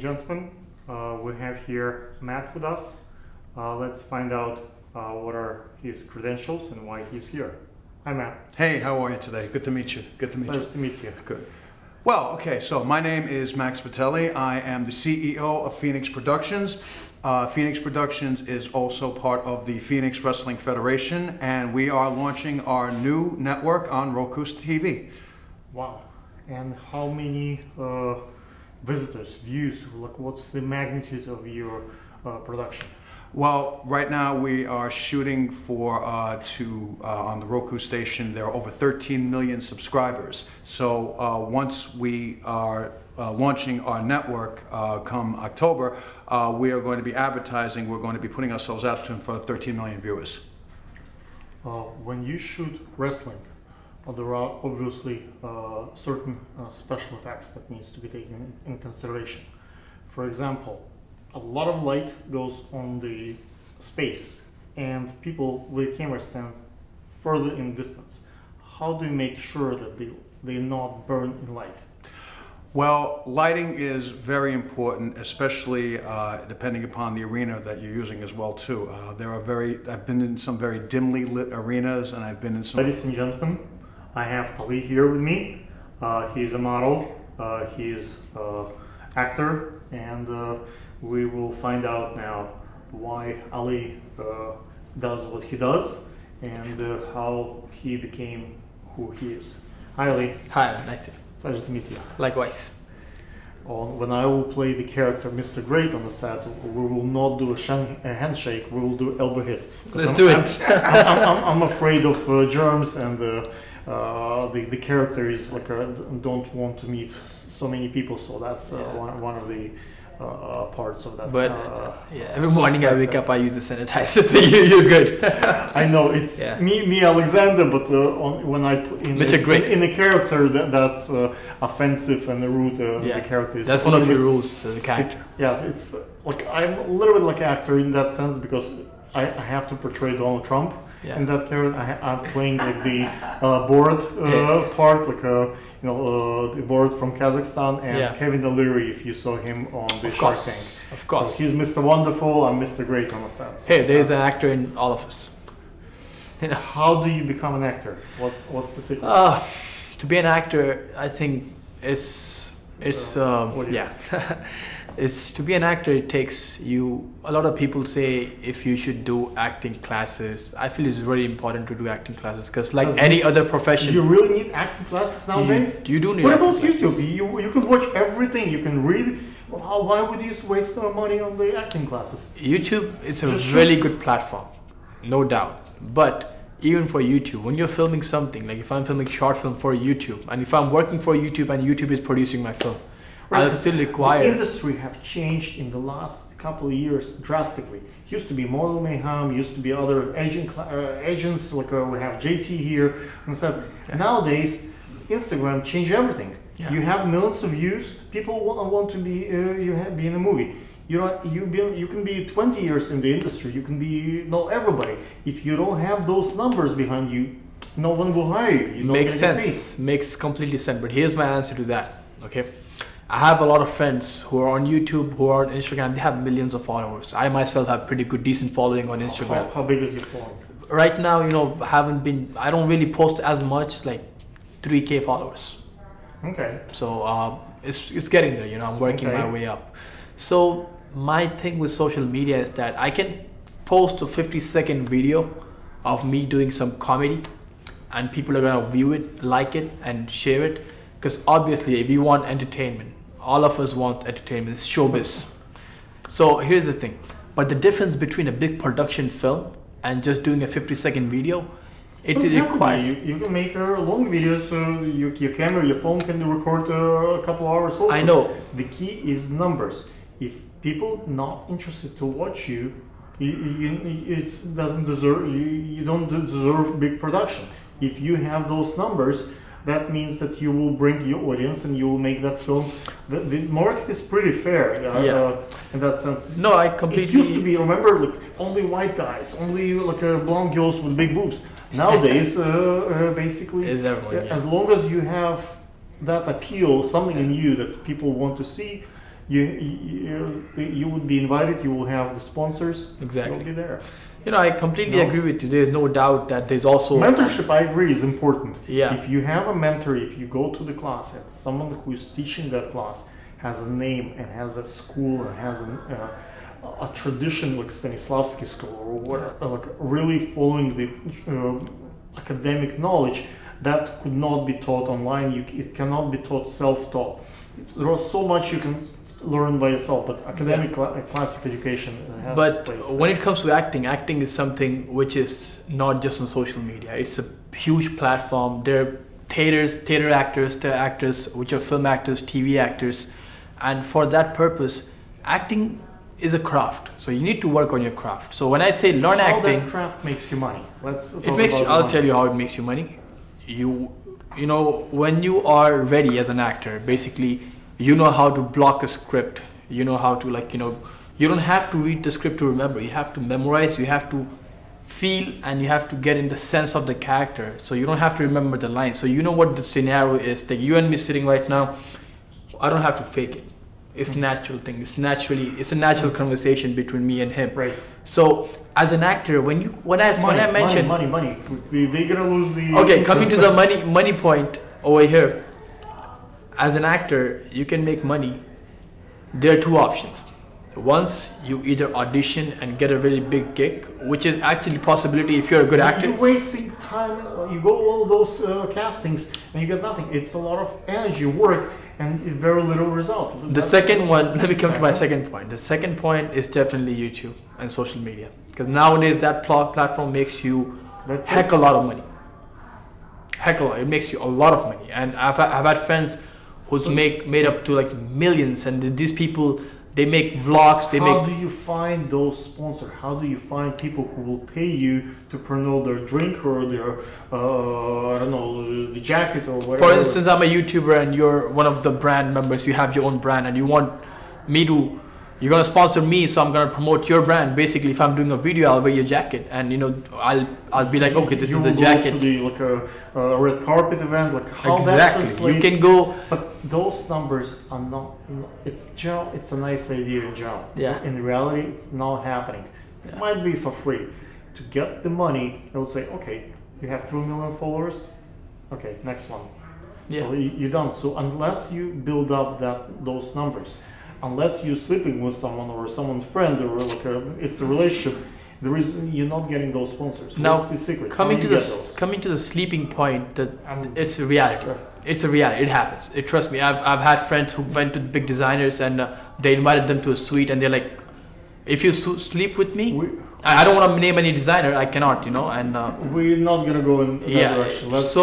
Gentlemen, we have here Matt with us. Let's find out what are his credentials and why he's here. Hi, Matt. Hey, how are you today? Good to meet you. Good to meet you. Nice to meet you. Good. Well, okay, so my name is Max Vitelli. I am the CEO of Phoenix Productions. Phoenix Productions is also part of the Phoenix Wrestling Federation, and we are launching our new network on Roku TV. Wow. And how many visitors, views, like what's the magnitude of your production? Well, right now we are shooting for on the Roku station. There are over 13 million subscribers. So once we are launching our network come October, we are going to be advertising. We're going to be putting ourselves out in front of 13 million viewers. When you shoot wrestling, there are obviously certain special effects that needs to be taken in consideration. For example, a lot of light goes on the space and people with cameras stand further in distance. How do you make sure that they not burn in light? Well, lighting is very important, especially depending upon the arena that you're using as well too. I've been in some very dimly lit arenas, and I've been in some... Ladies and gentlemen, I have Ali here with me. He's a model, he's an actor, and we will find out now why Ali does what he does and how he became who he is. Hi Ali. Hi, nice to meet you. Pleasure to meet you. Likewise. When I will play the character Mr. Great on the set, we will not do a handshake, we will do elbow hit. Let's do it. I'm afraid of germs, and the character is like don't want to meet so many people, so that's one of the parts of that. But yeah, every morning I wake up, I use the sanitizer, so you're good. I know it's me Alexander, but when I put in the character, that's offensive and rude. The character is that's one of your rules as a character. It's like I'm a little bit like an actor in that sense, because I have to portray Donald Trump. In that character, I'm playing like the board part, like the board from Kazakhstan, and Kevin O'Leary, if you saw him on the Shark Tank. Of course. So he's Mr. Wonderful, I'm Mr. Great on a sense. Hey, there's an actor in all of us. How do you become an actor? What's the secret? To be an actor, I think it's to be an actor, it takes you, a lot of people say if you should do acting classes. I feel it's very important to do acting classes, because like any other profession. You really need acting classes nowadays? You do need What acting about classes. YouTube? You can watch everything, you can read. Well, why would you waste money on the acting classes? YouTube is a really good platform, no doubt. But even for YouTube, when you're filming something, like if I'm filming short film for YouTube, and if I'm working for YouTube and YouTube is producing my film, I'll still require... The industry have changed in the last couple of years drastically. Used to be Model Mayhem, used to be other agents, like we have JT here. And so nowadays, Instagram changed everything. You have millions of views, people want to be be in a movie. You can be 20 years in the industry, you can know everybody. If you don't have those numbers behind you, no one will hire you. Makes sense, makes completely sense. But here's my answer to that, okay? I have a lot of friends who are on YouTube, who are on Instagram, they have millions of followers. I myself have pretty good, decent following on Instagram. How big is your following? Right now, I don't really post as much, like 3K followers. Okay. So it's getting there, I'm working my way up. So my thing with social media is that I can post a 50-second video of me doing some comedy, and people are gonna view it, like it, and share it. Because obviously, if we want entertainment, all of us want entertainment, it's showbiz. So here's the thing. But the difference between a big production film and just doing a 50-second video, it requires... You can make long videos, your camera, your phone can record a couple hours also. I know. The key is numbers. If people not interested to watch you, it doesn't deserve, you don't deserve big production. If you have those numbers, that means that you will bring your audience and you will make that film. The market is pretty fair in that sense. No, I completely... It used to be, remember, like only white guys, only like blonde girls with big boobs. Nowadays, basically, as long as you have that appeal, something in you that people want to see, you would be invited. You will have the sponsors. Exactly. You'll be there. You know, I completely agree with you. There's no doubt that there's also mentorship. I agree is important. Yeah. If you have a mentor, if you go to the class and someone who is teaching that class has a name and has a school and has a tradition like Stanislavski school or what, like really following the academic knowledge that could not be taught online. It cannot be taught self-taught. There is so much you can learn by yourself, but academic classic education has but place when it comes to acting is something which is not just on social media. It's a huge platform. There are theater actors which are film actors, TV actors, and for that purpose acting is a craft, so you need to work on your craft. So when I say learn acting, how that craft makes you money. I'll tell you how it makes you money. You know, when you are ready as an actor, basically you know how to block a script, you know how to, like, you know, you don't have to read the script to remember. You have to memorize, you have to feel, and you have to get in the sense of the character, so you don't have to remember the lines. So you know what the scenario is. Like you and me sitting right now, I don't have to fake it. It's natural thing. It's a natural conversation between me and him. Right. So as an actor, when I mentioned money, they're gonna lose the. Okay, coming to the money point over here. As an actor, you can make money. There are two options. Once you either audition and get a really big gig, which is actually a possibility if you're a good actor. You're wasting time. You go all those castings and you get nothing. It's a lot of energy, work, and very little result. The second one, let me come to my second point. The second point is definitely YouTube and social media, because nowadays that platform makes you a lot of money. Heck a lot. It makes you a lot of money, and I've had friends who's made up to like millions, and these people, they make vlogs. How do you find those sponsors? How do you find people who will pay you to promote their drink or their, I don't know, the jacket or whatever? For instance, I'm a YouTuber and you're one of the brand members. You have your own brand and you want me to, you're gonna sponsor me, so I'm gonna promote your brand. Basically, if I'm doing a video, I'll wear your jacket, and you know, I'll be like, okay, this is the jacket. You will go to the, like a red carpet event, like how exactly. that translates. You can go. But those numbers are not. It's a nice idea in general. Yeah. In reality, it's not happening. It might be for free. To get the money, I would say, okay, you have 3 million followers. Okay, next one. Yeah. So you're done. So unless you build up those numbers, unless you're sleeping with someone or someone's friend or like it's a relationship, you're not getting those sponsors. Now, what's the secret? coming to the sleeping point, that it's a reality. Sure. It's a reality. It happens. Trust me. I've had friends who went to big designers and they invited them to a suite, and they're like, if you sleep with me, I don't want to name any designer. I cannot, you know. And we're not gonna go in that direction. Let's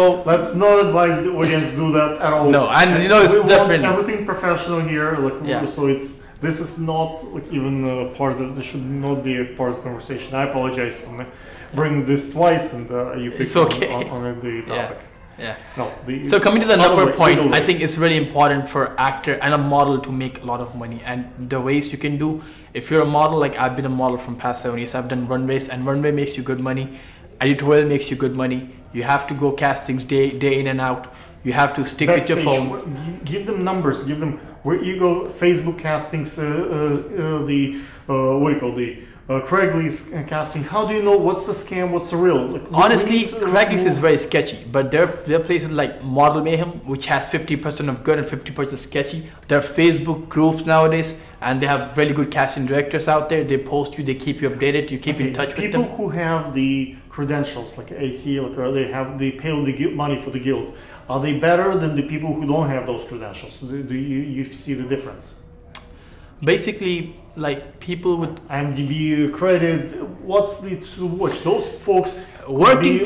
not advise the audience to do that at all. No, and you know, it's definitely everything professional here. Like so, this is not like even part of. This should not be a part of the conversation. I apologize for bringing this twice, and you picked on the topic. Yeah. No, so coming to the number point, I think it's really important for actor and a model to make a lot of money. And the ways you can do, if you're a model, like I've been a model from past 7 years, I've done runways, and runway makes you good money. Editorial makes you good money. You have to go castings day in and out. You have to stick with your phone. Give them numbers. Give them where you go. Facebook castings. What do you call the Craigslist casting. How do you know what's the scam, what's the real? Like, honestly, Craigslist is very sketchy, but there are places like Model Mayhem, which has 50% of good and 50% sketchy. There are Facebook groups nowadays, and they have really good casting directors out there. They post you, they keep you updated, you keep in touch with them. People who have the credentials, like AC, like they pay the money for the guild. Are they better than the people who don't have those credentials? Do you see the difference? Basically, like people with IMDb credit, what's the to watch? Those folks working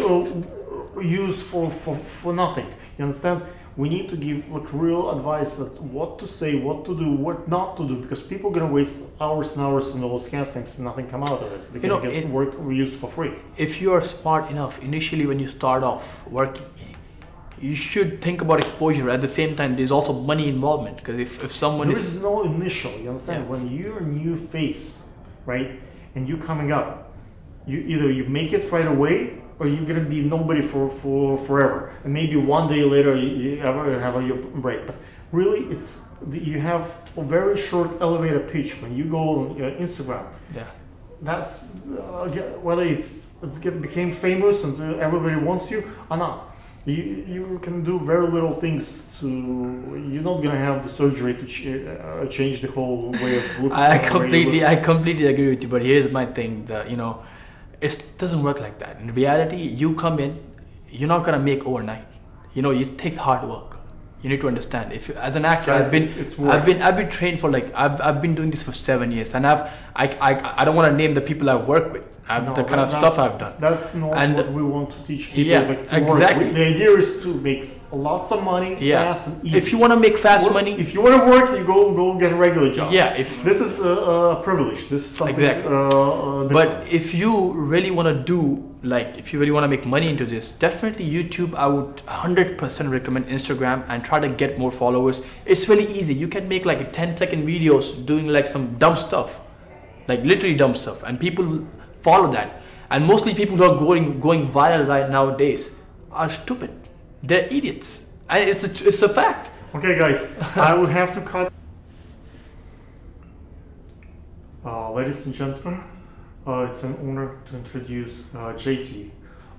used for nothing. You understand? We need to give like real advice that what to say, what to do, what not to do, because people are gonna waste hours and hours on those castings and nothing come out of it. They're gonna get work used for free. If you are smart enough, initially when you start off working, you should think about exposure. At the same time, there's also money involvement, because if someone there is no initial, you understand? When you're a new face, right, and you're coming up, you make it right away, or you're gonna be nobody for forever, and maybe one day later you have a break. But really you have a very short elevator pitch when you go on Instagram. Yeah. That's whether it became famous and everybody wants you or not. You can do very little things to. You're not gonna have the surgery to change the whole way of looking. I completely agree with you. But here's my thing: it doesn't work like that. In reality, you come in, you're not gonna make overnight. It takes hard work. You need to understand. If as an actor, I've been trained for I've been doing this for 7 years, and I don't want to name the people I work with. The kind of stuff I've done. That's not what we want to teach people. Yeah, exactly. The idea is to make lots of money, fast and easy. If you want to make fast money, if you want to work, you go get a regular job. Yeah. This is a privilege. This is something. Exactly. But if you really want to do if you really want to make money into this, definitely YouTube. I would 100% recommend Instagram and try to get more followers. It's really easy. You can make 10-second videos doing some dumb stuff, literally dumb stuff, and people follow that. And mostly people who are going viral right nowadays are stupid. They're idiots, and it's a fact. Okay, guys, I would have to cut. Ladies and gentlemen, it's an honor to introduce JT.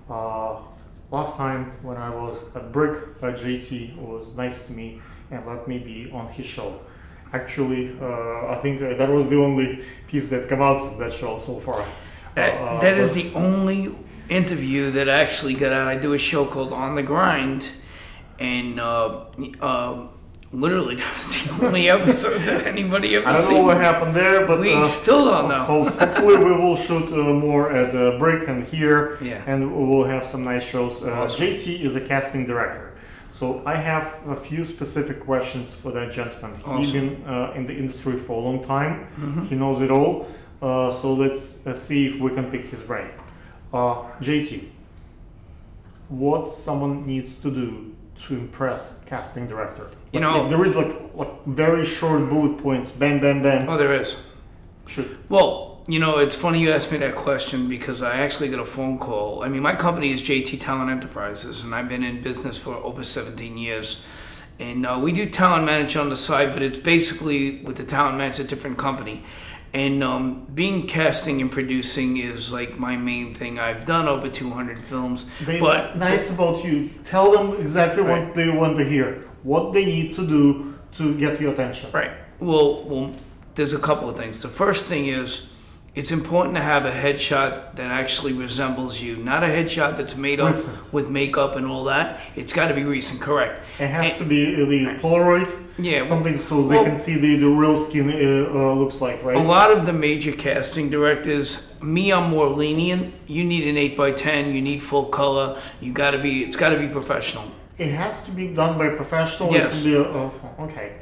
Last time when I was at Brick, JT was nice to me and let me be on his show. Actually, I think that was the only piece that came out from that show so far. That is the only interview that I actually got out. I do a show called On the Grind, and literally that was the only episode that anybody ever seen. I don't know what happened there, but we still don't know. Hopefully we will shoot more at Brick and here, yeah. And we will have some nice shows. Awesome. JT is a casting director, so I have a few specific questions for that gentleman. Awesome. He's been in the industry for a long time. Mm-hmm. He knows it all. So let's see if we can pick his brain. JT, what someone needs to do to impress casting director? If there is very short bullet points, bang, bang, bang. Oh, there is. Shoot. Well, it's funny you asked me that question because I actually got a phone call. I mean, my company is JT Talent Enterprises, and I've been in business for over 17 years. And we do talent manage on the side, but it's basically with the talent manage a different company. And being casting and producing is my main thing. I've done over 200 films. Nice about you. Tell them exactly what they want to hear. What they need to do to get your attention. Right. Well, there's a couple of things. The first thing is it's important to have a headshot that actually resembles you. Not a headshot that's made up with makeup and all that. It's got to be recent, correct. It has to be the Polaroid. Yeah, something so they can see the real skin looks like, right? A lot of the major casting directors, I'm more lenient. You need an 8x10. You need full color. It's got to be professional. It has to be done by a professional. Yes. It can be okay.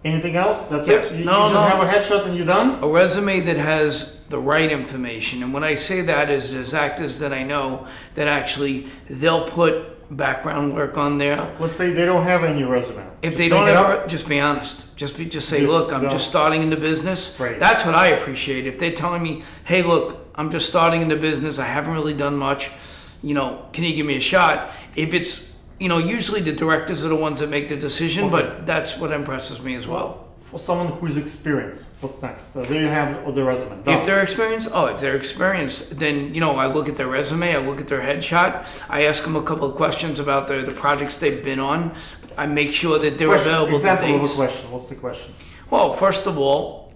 Anything else? That's yes. it. You just have a headshot and you're done. A resume that has the right information. And when I say that is there's actors that I know that actually they'll put background work on there. Let's say they don't have any resume. If they don't have, just be honest. Just say, look, I'm just starting in the business. Right. That's what I appreciate. If they're telling me, hey, look, I'm just starting in the business. I haven't really done much. Can you give me a shot? If it's, usually the directors are the ones that make the decision, but that's what impresses me as well. For someone who's experienced, what's next? They have the resume. If they're experienced, then, I look at their resume, I look at their headshot, I ask them a couple of questions about the projects they've been on. I make sure that they're available. Example of a question. What's the question? Well, first of all,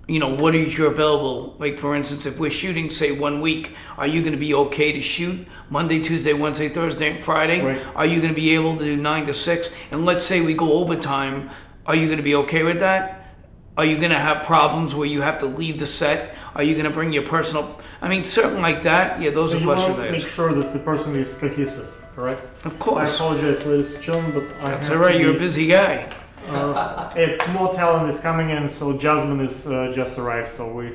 what are you available? Like, for instance, if we're shooting, say, 1 week, are you going to be okay to shoot Monday, Tuesday, Wednesday, Thursday, and Friday? Right. Are you going to be able to do 9 to 6? And let's say we go overtime. Are you going to be okay with that? Are you going to have problems where you have to leave the set? Are you going to bring your personal... something like that. Yeah, those are questions I ask. Make sure that the person is cohesive, correct? Of course. I apologize, ladies and gentlemen, but that's all right. You're a busy guy. It's more talent is coming in, so Jasmine is just arrived, so we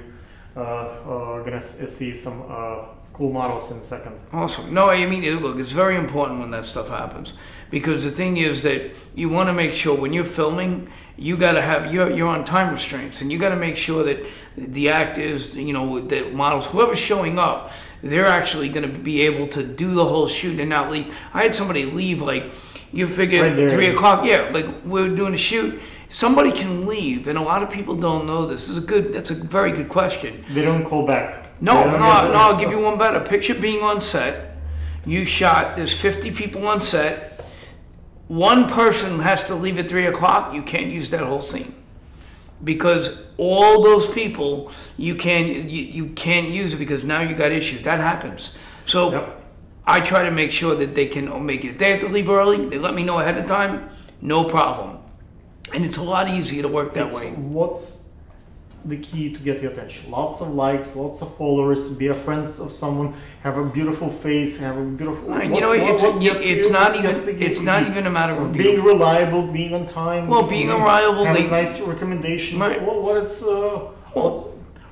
are going to see some cool models in a second. Awesome. No, look, it's very important when that stuff happens. Because the thing is that you want to make sure when you're filming, you got to have, you're on time restraints, and you got to make sure that the actors, the models, whoever's showing up, they're actually going to be able to do the whole shoot and not leave. I had somebody leave You figure Right there. 3 o'clock, yeah, like we're doing a shoot. Somebody can leave, and a lot of people don't know this. That's a very good question. They don't call back. No, I'll give you one better. Picture being on set. You shot, there's 50 people on set. One person has to leave at 3 o'clock. You can't use that whole scene. Because all those people, you can't use it because now you got issues. That happens. So Yep. I try to make sure that they can make it. If they have to leave early, they let me know ahead of time, no problem. And it's a lot easier to work that way. What's the key to get your attention? Lots of likes, lots of followers, be a friend of someone, have a beautiful face, have a beautiful. It's not even a matter of being reliable, being on time. Well, being reliable, have a nice recommendation. Right.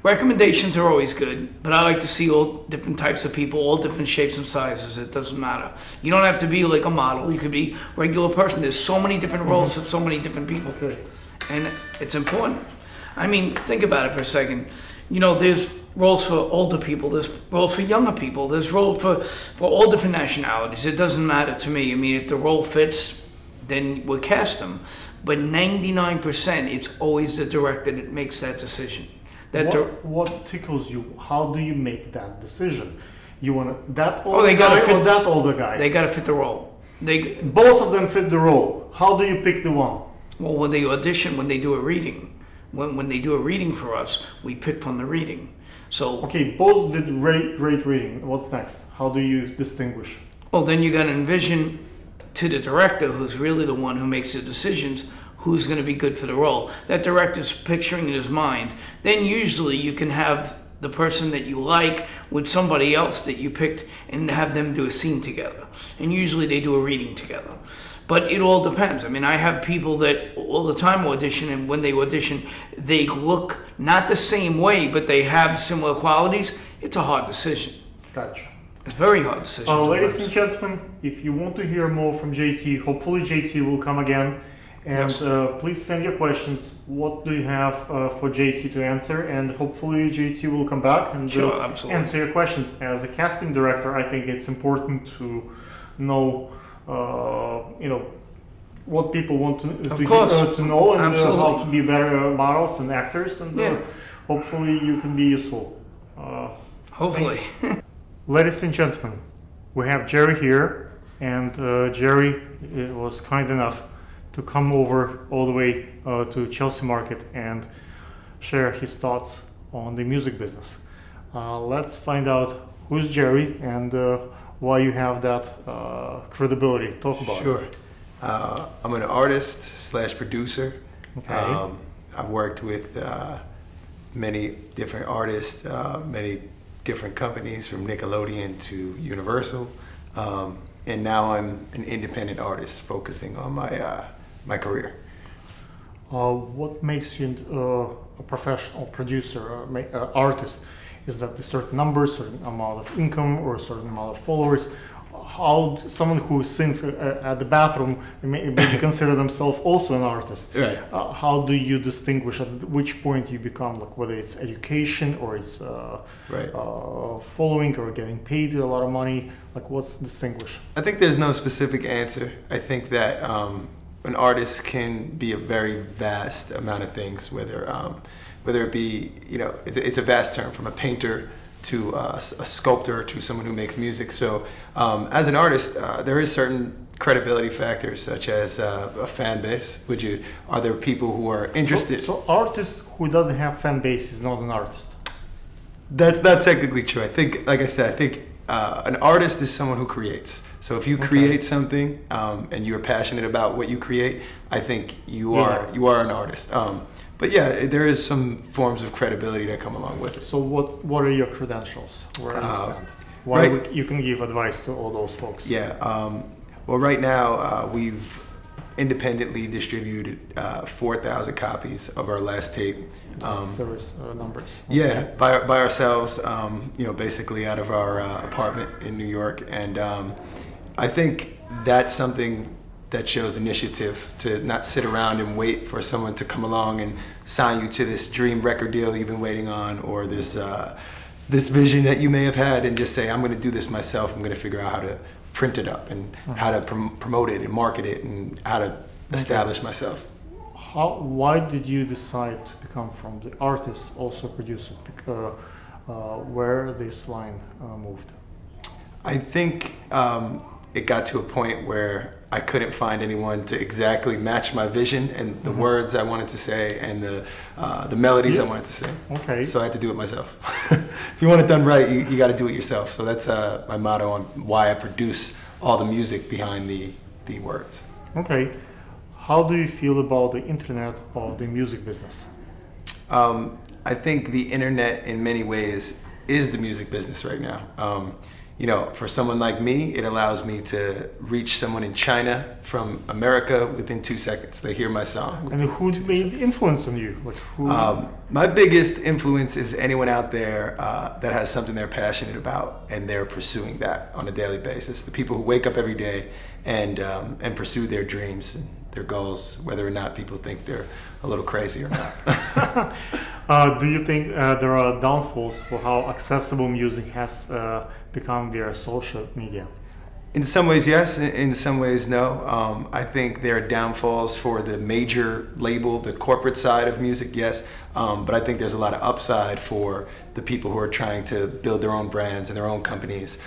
Recommendations are always good, but I like to see all different types of people, all different shapes and sizes. It doesn't matter. You don't have to be like a model. You could be a regular person. There's so many different roles for so many different people. Okay. And it's important. I mean, think about it for a second. You know, there's roles for older people. There's roles for younger people. There's roles for all different nationalities. It doesn't matter to me. I mean, if the role fits, then we'll cast them. But 99%, it's always the director that makes that decision. What tickles you? How do you make that decision? You want that Oh, older they gotta guy fit- or that older guy? They got to fit the role. Both of them fit the role. How do you pick the one? Well, when they audition, when they do a reading, when they do a reading for us, we pick from the reading. So Okay, both did great reading. What's next? How do you distinguish? well, then you got to envision to the director, who's really the one who makes the decisions, who's going to be good for the role. That director's picturing in his mind. Then usually you can have the person that you like with somebody else that you picked and have them do a scene together. And usually they do a reading together. But it all depends. I mean, I have people that all the time audition, and when they audition, they look not the same way, but they have similar qualities. It's a hard decision. Gotcha. It's a very hard decision. Ladies and gentlemen, if you want to hear more from JT, hopefully JT will come again. And Yes. Please send your questions. What do you have for JT to answer? And hopefully JT will come back and Sure, absolutely. answer your questions. As a casting director, I think it's important to know, what people want to know and how to be better models and actors. And hopefully you can be useful. Hopefully. Ladies and gentlemen, we have Jerry here, and Jerry was kind enough to come over all the way to Chelsea Market and share his thoughts on the music business. Let's find out who's Jerry and why you have that credibility. Talk about it. Sure. I'm an artist / producer. Okay. I've worked with many different artists, many different companies from Nickelodeon to Universal. And now I'm an independent artist focusing on my career. What makes you a professional producer, artist? Is that a certain number, certain amount of income, or a certain amount of followers? How someone who sings at the bathroom may consider themselves also an artist? Right. How do you distinguish at which point you become, like whether it's education or it's Right. following or getting paid a lot of money? Like what's distinguished? I think there's no specific answer. I think that an artist can be a very vast amount of things, whether it be, it's a vast term, from a painter to a sculptor to someone who makes music. So as an artist, there is certain credibility factors, such as a fan base. Are there people who are interested? So artist who doesn't have fan base is not an artist. That's not technically true. I think, like I said, an artist is someone who creates. So if you create something and you're passionate about what you create, I think you are an artist. But yeah, there is some forms of credibility that come along with it. So what are your credentials? Where do you stand? Why you can give advice to all those folks? Yeah. Well, right now we've independently distributed 4,000 copies of our last tape. Service numbers. Yeah, by ourselves. Basically out of our apartment in New York, and I think that's something that shows initiative, to not sit around and wait for someone to come along and sign you to this dream record deal you've been waiting on, or this vision that you may have had, and just say, I'm going to do this myself. I'm going to figure out how to print it up and how to promote it and market it and how to establish myself. Why did you decide to become from the artist also producer? Where this line moved? I think it got to a point where I couldn't find anyone to exactly match my vision and the words I wanted to say and the melodies I wanted to sing. Okay. So I had to do it myself. If you want it done right, you got to do it yourself. So that's my motto on why I produce all the music behind the words. Okay. How do you feel about the internet of the music business? I think the internet in many ways is the music business right now. You know, for someone like me, it allows me to reach someone in China from America within 2 seconds. They hear my song. And who made the influence on you? Like who? My biggest influence is anyone out there that has something they're passionate about and they're pursuing that on a daily basis. The people who wake up every day and pursue their dreams and their goals, whether or not people think they're a little crazy or not. Do you think there are downfalls for how accessible music has become via social media? In some ways, yes. In some ways, no. I think there are downfalls for the major label, the corporate side of music, yes. But I think there's a lot of upside for the people who are trying to build their own brands and their own companies.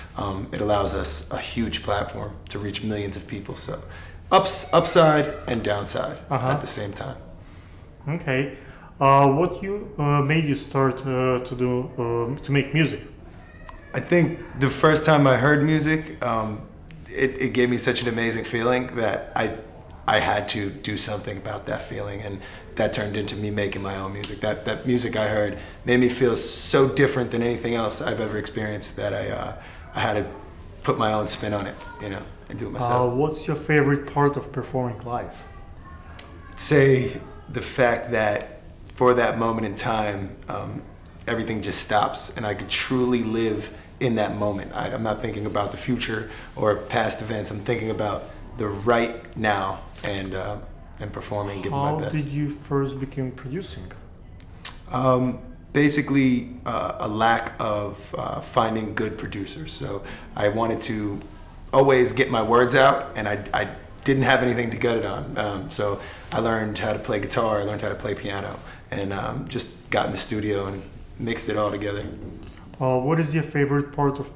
It allows us a huge platform to reach millions of people. So upside and downside at the same time. Okay. What made you start to make music? I think the first time I heard music, it gave me such an amazing feeling that I had to do something about that feeling, and that turned into me making my own music. That music I heard made me feel so different than anything else I've ever experienced that I had to put my own spin on it, you know, and do it myself. What's your favorite part of performing live? I'd say the fact that for that moment in time, everything just stops and I could truly live in that moment. I'm not thinking about the future or past events. I'm thinking about the right now and performing, giving my best. How did you first begin producing? Basically, a lack of finding good producers. So I wanted to always get my words out, and I didn't have anything to get it on. So I learned how to play guitar, I learned how to play piano, and just got in the studio and mixed it all together. What is your favorite part of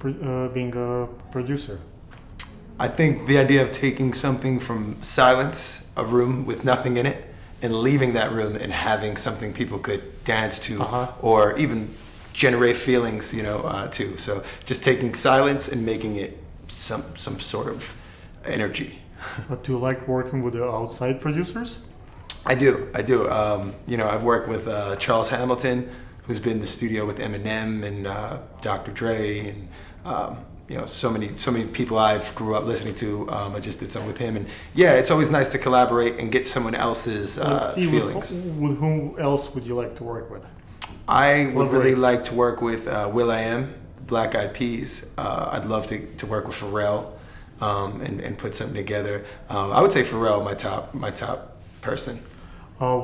being a producer? I think the idea of taking something from silence, a room with nothing in it, and leaving that room and having something people could dance to or even generate feelings, you know, to. So just taking silence and making it some sort of energy. But do you like working with the outside producers? I do. You know, I've worked with Charles Hamilton, who's been in the studio with Eminem and Dr. Dre, and you know, so many people I've grew up listening to. I just did some with him, and yeah, it's always nice to collaborate and get someone else's feelings. With whom else would you like to work with? I would really like to work with will.i.am, Black Eyed Peas. I'd love to work with Pharrell and put something together. I would say Pharrell, my top person.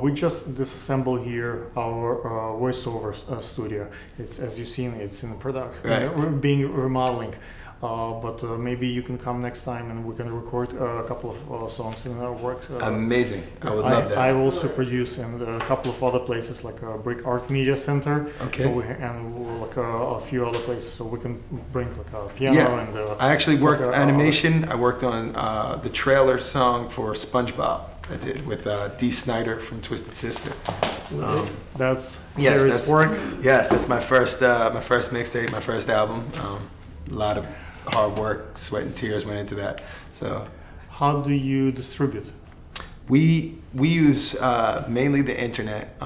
We just disassembled here our voiceover studio. It's, as you've seen, it's in the production, right. Being remodeling. But maybe you can come next time and we can record a couple of songs in our work. Amazing, I would love that. I also produce in a couple of other places like Brick Art Media Center, and like a few other places, so we can bring like a piano and. I actually worked animation. I worked on the trailer song for SpongeBob. I did with Dee Snider from Twisted Sister. That's serious work. Yes, that's my first mixtape, my first album. A lot of hard work, sweat and tears went into that. So, how do you distribute? We use mainly the internet,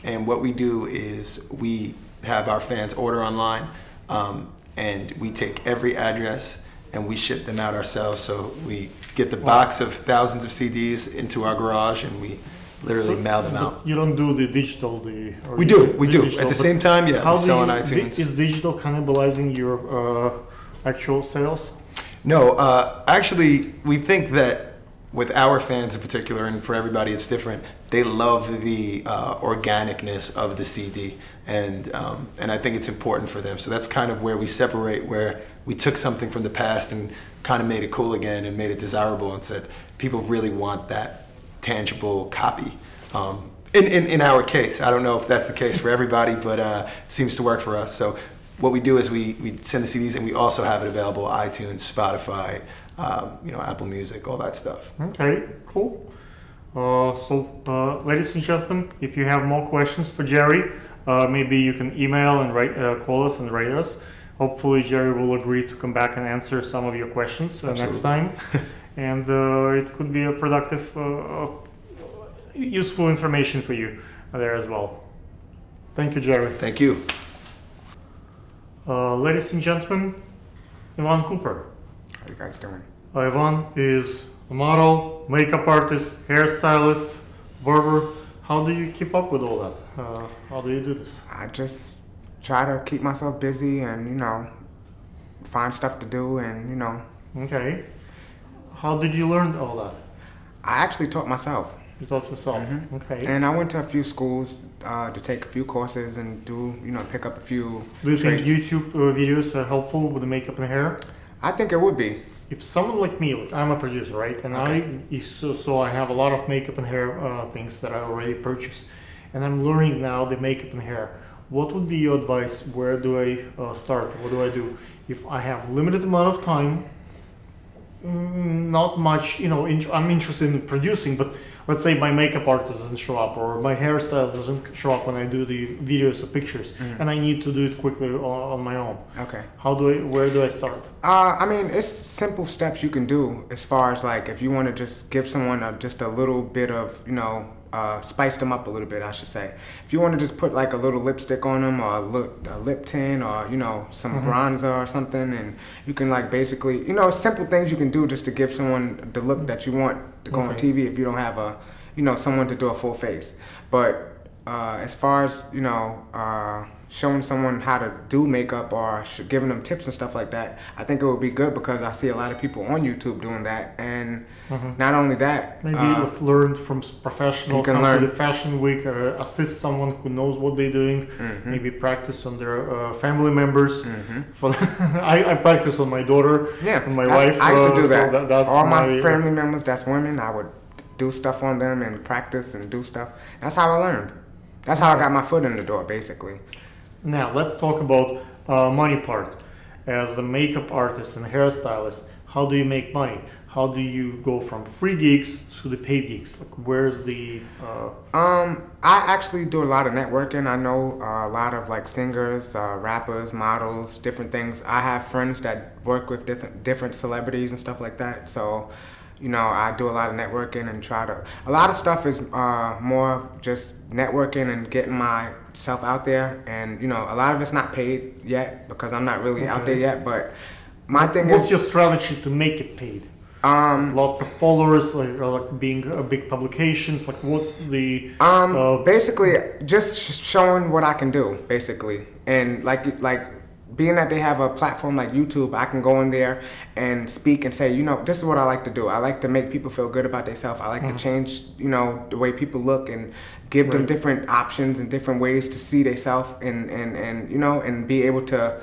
and what we do is we have our fans order online, and we take every address and we ship them out ourselves. So we get the box of thousands of CDs into our garage and we literally mail them out. You don't do the digital, we do. At the same time, yeah, we sell on iTunes. Is digital cannibalizing your actual sales? No, actually, we think that with our fans in particular, and for everybody it's different, they love the organicness of the CD, and I think it's important for them. So that's kind of where we separate, where we took something from the past and kind of made it cool again and made it desirable and said people really want that tangible copy. In our case, I don't know if that's the case for everybody, but it seems to work for us. So what we do is we send the CDs, and we also have it available iTunes, Spotify, Apple Music, all that stuff. Okay, cool. Ladies and gentlemen, if you have more questions for Jerry, maybe you can email and call us and write us. Hopefully Jerry will agree to come back and answer some of your questions next time. And it could be a productive, useful information for you there as well. Thank you, Jerry. Thank you. Ladies and gentlemen, Ivan Cooper. How you guys doing? Ivan is a model, makeup artist, hairstylist, barber. How do you keep up with all that? How do you do this? I just try to keep myself busy and, find stuff to do and, Okay. How did you learn all that? I actually taught myself. You taught yourself? Mm-hmm. Okay. And I went to a few schools to take a few courses and do, pick up a few Do you traits. think YouTube videos are helpful with the makeup and hair? I think it would be. If someone like me, I'm a producer, right? And Okay. so I have a lot of makeup and hair things that I already purchased. And I'm learning now the makeup and hair. What would be your advice? Where do I start? What do I do? If I have limited amount of time, not much, I'm interested in producing, but let's say my makeup artist doesn't show up or my hairstylist doesn't show up when I do the videos or pictures, and I need to do it quickly on my own. Okay. Where do I start? It's simple steps you can do as far as like if you want to just give someone just a little bit of, spice them up a little bit, I should say. If you want to just put like a little lipstick on them or a lip tint or, some bronzer or something, and you can like basically, simple things you can do just to give someone the look that you want to go on TV if you don't have someone to do a full face. But as far as, showing someone how to do makeup or giving them tips and stuff like that, I think it would be good because I see a lot of people on YouTube doing that. And not only that, maybe learn from professional, you can come learn to the fashion week, assist someone who knows what they're doing, maybe practice on their family members. I practice on my daughter and my wife. I used to do that. So that's all my family members, that's women, I would do stuff on them and practice and do stuff. That's how I learned. That's how I got my foot in the door, basically. Now let's talk about money part. As the makeup artist and hairstylist, how do you make money? How do you go from free gigs to the paid gigs? Like, where's the? I actually do a lot of networking. I know a lot of like singers, rappers, models, different things. I have friends that work with different celebrities and stuff like that. So, I do a lot of networking and a lot of stuff is more of just networking and getting myself out there. And, a lot of it's not paid yet because I'm not really out there yet. But my thing is... What's your strategy to make it paid? Lots of followers, like being big publications, like what's the... basically, just showing what I can do, basically. And like being that they have a platform like YouTube, I can go in there and speak and say, this is what I like to do. I like to make people feel good about themselves. I like to change, the way people look and give them different options and different ways to see themselves and be able to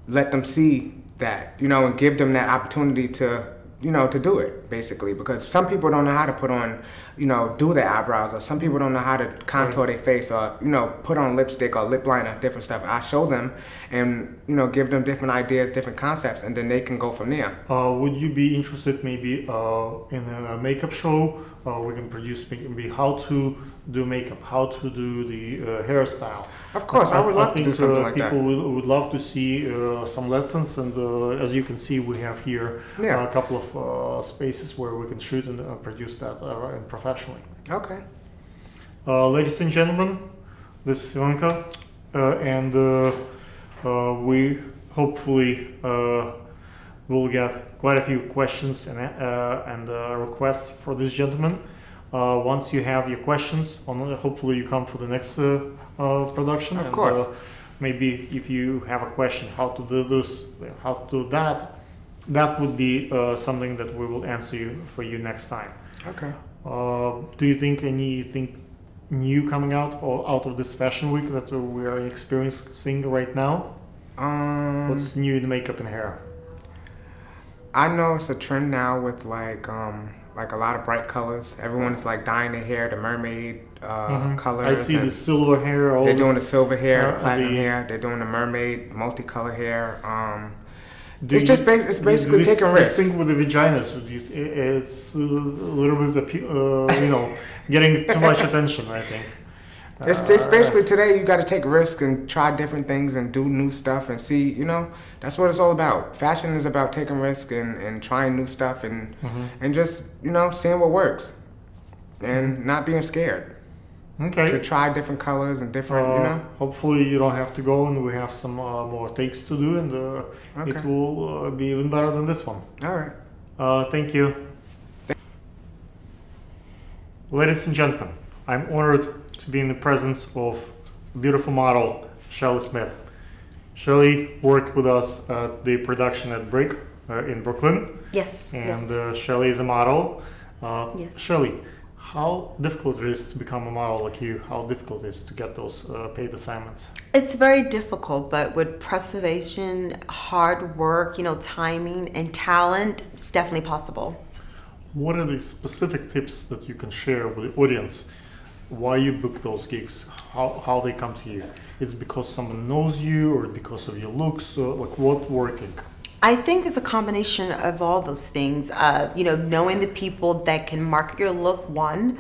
let them see that, and give them that opportunity to do it, basically, because some people don't know how to put on, do their eyebrows, or some people don't know how to contour their face, or, put on lipstick or lip liner, different stuff. I show them and, give them different ideas, different concepts, and then they can go from there. Would you be interested maybe in a makeup show? We can produce maybe how to do makeup, how to do the hairstyle. Of course, I would love to do something like that. People would love to see some lessons, and as you can see, we have here a couple of spaces where we can shoot and produce that professionally. Okay. Ladies and gentlemen, this is Ivanka, and we hopefully will get quite a few questions and requests for this gentleman. Once you have your questions, hopefully you come for the next production. Of course. Maybe if you have a question, how to do this, how to do that, that would be something that we will answer for you next time. Okay. Do you think anything new coming out or out of this fashion week that we are experiencing right now? What's new in makeup and hair? I know it's a trend now with like a lot of bright colors. Everyone's like dyeing their hair, the mermaid colors. I see the silver hair. They're doing the silver hair, the platinum hair. They're doing the mermaid, multicolor hair. It's basically taking risks. This thing with the vaginas, it's a little bit, getting too much attention, I think. It's basically today you got to take risks and try different things and do new stuff and see, that's what it's all about. Fashion is about taking risks and trying new stuff and just, seeing what works and not being scared. Okay. To try different colors and different, Hopefully you don't have to go and we have some more takes to do and it will be even better than this one. All right. Thank you. Ladies and gentlemen, I'm honored to be in the presence of beautiful model, Shelly Smith. Shelly worked with us at the production at Brick in Brooklyn. Yes. And Shelly is a model. Yes. Shelly, how difficult it is to become a model like you? How difficult it is to get those paid assignments? It's very difficult, but with preservation, hard work, timing and talent, it's definitely possible. What are the specific tips that you can share with the audience? Why you book those gigs? How they come to you? It's because someone knows you or because of your looks? Like what's working? I think it's a combination of all those things. Knowing the people that can market your look, one.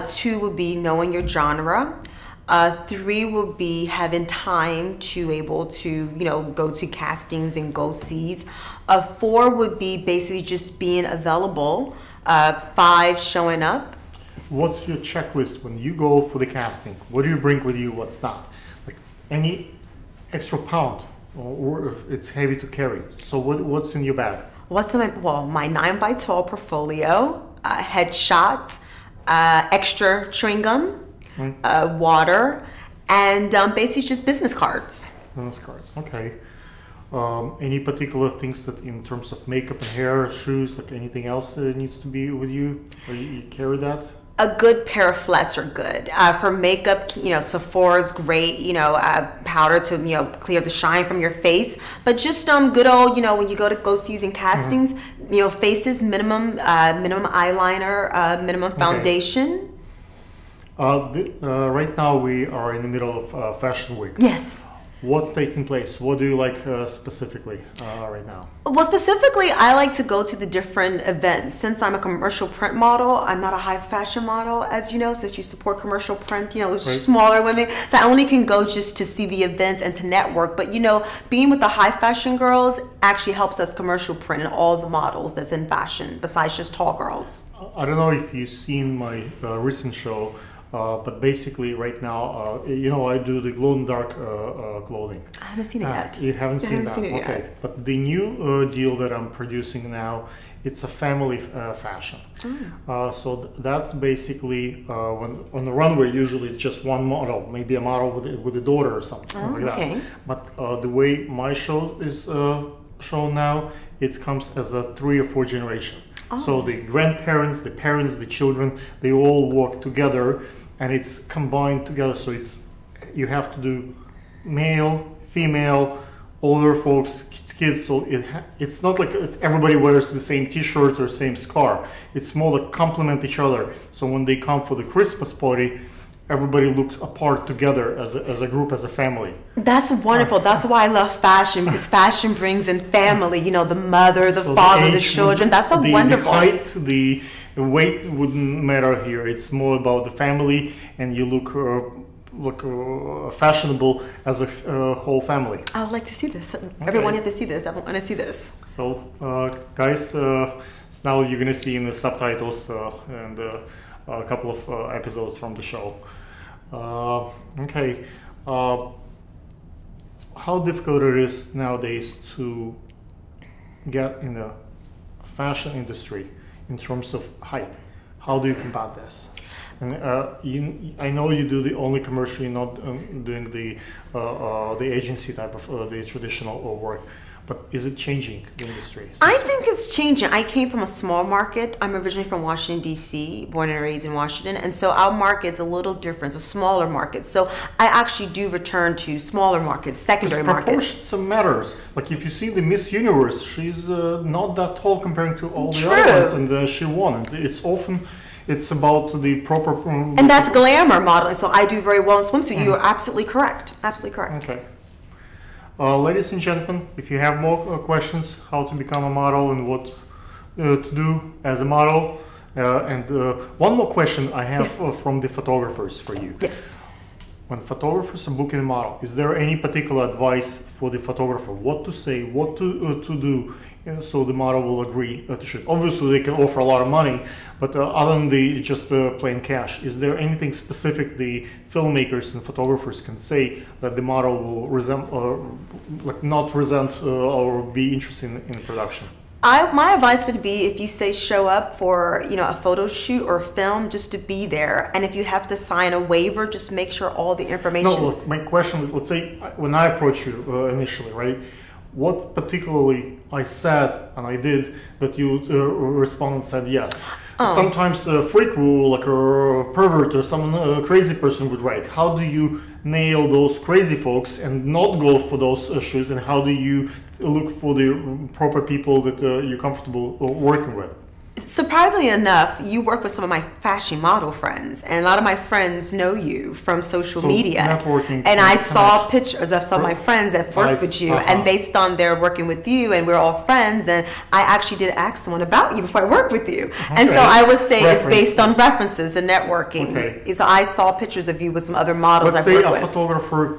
2 would be knowing your genre. 3 would be having time to able to, go to castings and go sees. 4 would be basically just being available. 5, showing up. What's your checklist when you go for the casting? What do you bring with you? What's not? Like any extra pound? Or it's heavy to carry. So what's in your bag? What's in my 9x12 portfolio, headshots, extra chewing gum, water, and basically just business cards. Business cards, okay. Any particular things that in terms of makeup and hair, shoes, like anything else that needs to be with you? Or you carry that? A good pair of flats are good. For makeup, Sephora's great, powder to, clear the shine from your face. But just good old, when you go see and castings, faces, minimum eyeliner, minimum foundation. Right now we are in the middle of Fashion Week. Yes. What's taking place? What do you like specifically right now? Well, specifically, I like to go to the different events. Since I'm a commercial print model, I'm not a high fashion model, as you know, since you support commercial print, Right. smaller women. So I only can go just to see the events and to network. But, being with the high fashion girls actually helps us commercial print and all the models that's in fashion, besides just tall girls. I don't know if you've seen my recent show. But basically, right now, I do the glow-in-the-dark clothing. I haven't seen it yet. You haven't seen that? Okay. Yet. But the new deal that I'm producing now, it's a family fashion. So that's basically when on the runway, usually it's just one model, maybe a model with a daughter or something like that. But the way my show is shown now, it comes as a 3 or 4 generation. So the grandparents, the parents, the children, they all work together. And it's combined together, so you have to do male, female, older folks, kids. So it's not like everybody wears the same T-shirt or same scarf. It's more like complement each other. So when they come for the Christmas party, everybody looks apart together as a group, as a family. That's wonderful. That's why I love fashion, because fashion brings in family. The mother, the father, the children. That's a wonderful. The height, the weight wouldn't matter here. It's more about the family, and you look fashionable as a whole family. I would like to see this. Everyone have to see this. I want to see this. So, guys, so now you're gonna see in the subtitles and a couple of episodes from the show. Okay. How difficult it is nowadays to get in the fashion industry in terms of height? How do you combat this? And I know you do the only commercial, you're not doing the agency type of the traditional work. but is it changing the industry? I think it's changing. I came from a small market. I'm originally from Washington, D.C., born and raised in Washington. And so our market's a little different. It's a smaller market. So I actually do return to smaller markets, secondary markets. Proportions matters. Like if you see the Miss Universe, she's not that tall comparing to all the True. other ones, and she won. And it's about the proper... and that's glamour modeling. So I do very well in swimsuit. You are absolutely correct. Absolutely correct. Okay. Ladies and gentlemen, if you have more questions, how to become a model and what to do as a model, and one more question I have from the photographers for you. Yes. When photographers are booking a model, is there any particular advice for the photographer? What to say, what to do, so the model will agree to shoot? Obviously, they can offer a lot of money, but other than the just plain cash, is there anything specific the filmmakers and photographers can say that the model will not resent or be interested in production? My advice would be, if you say show up for a photo shoot or film, just to be there. And if you have to sign a waiver, just make sure all the information. No, look, my question, let's say when I approached you initially, right? What particularly I said and I did that you responded and said yes. Sometimes a freak will, like a pervert or some crazy person would write. How do you nail those crazy folks and not go for those shoots, and how do you look for the proper people that you're comfortable working with? Surprisingly enough, you work with some of my fashion model friends, and a lot of my friends know you from social media. Networking. And I saw pictures of some of my friends that worked with you, and based on their working with you, and we're all friends, and I actually did ask someone about you before I worked with you. Okay. And so I would say it's based on references and networking. Okay. So I saw pictures of you with some other models I've worked with. Let's say a photographer,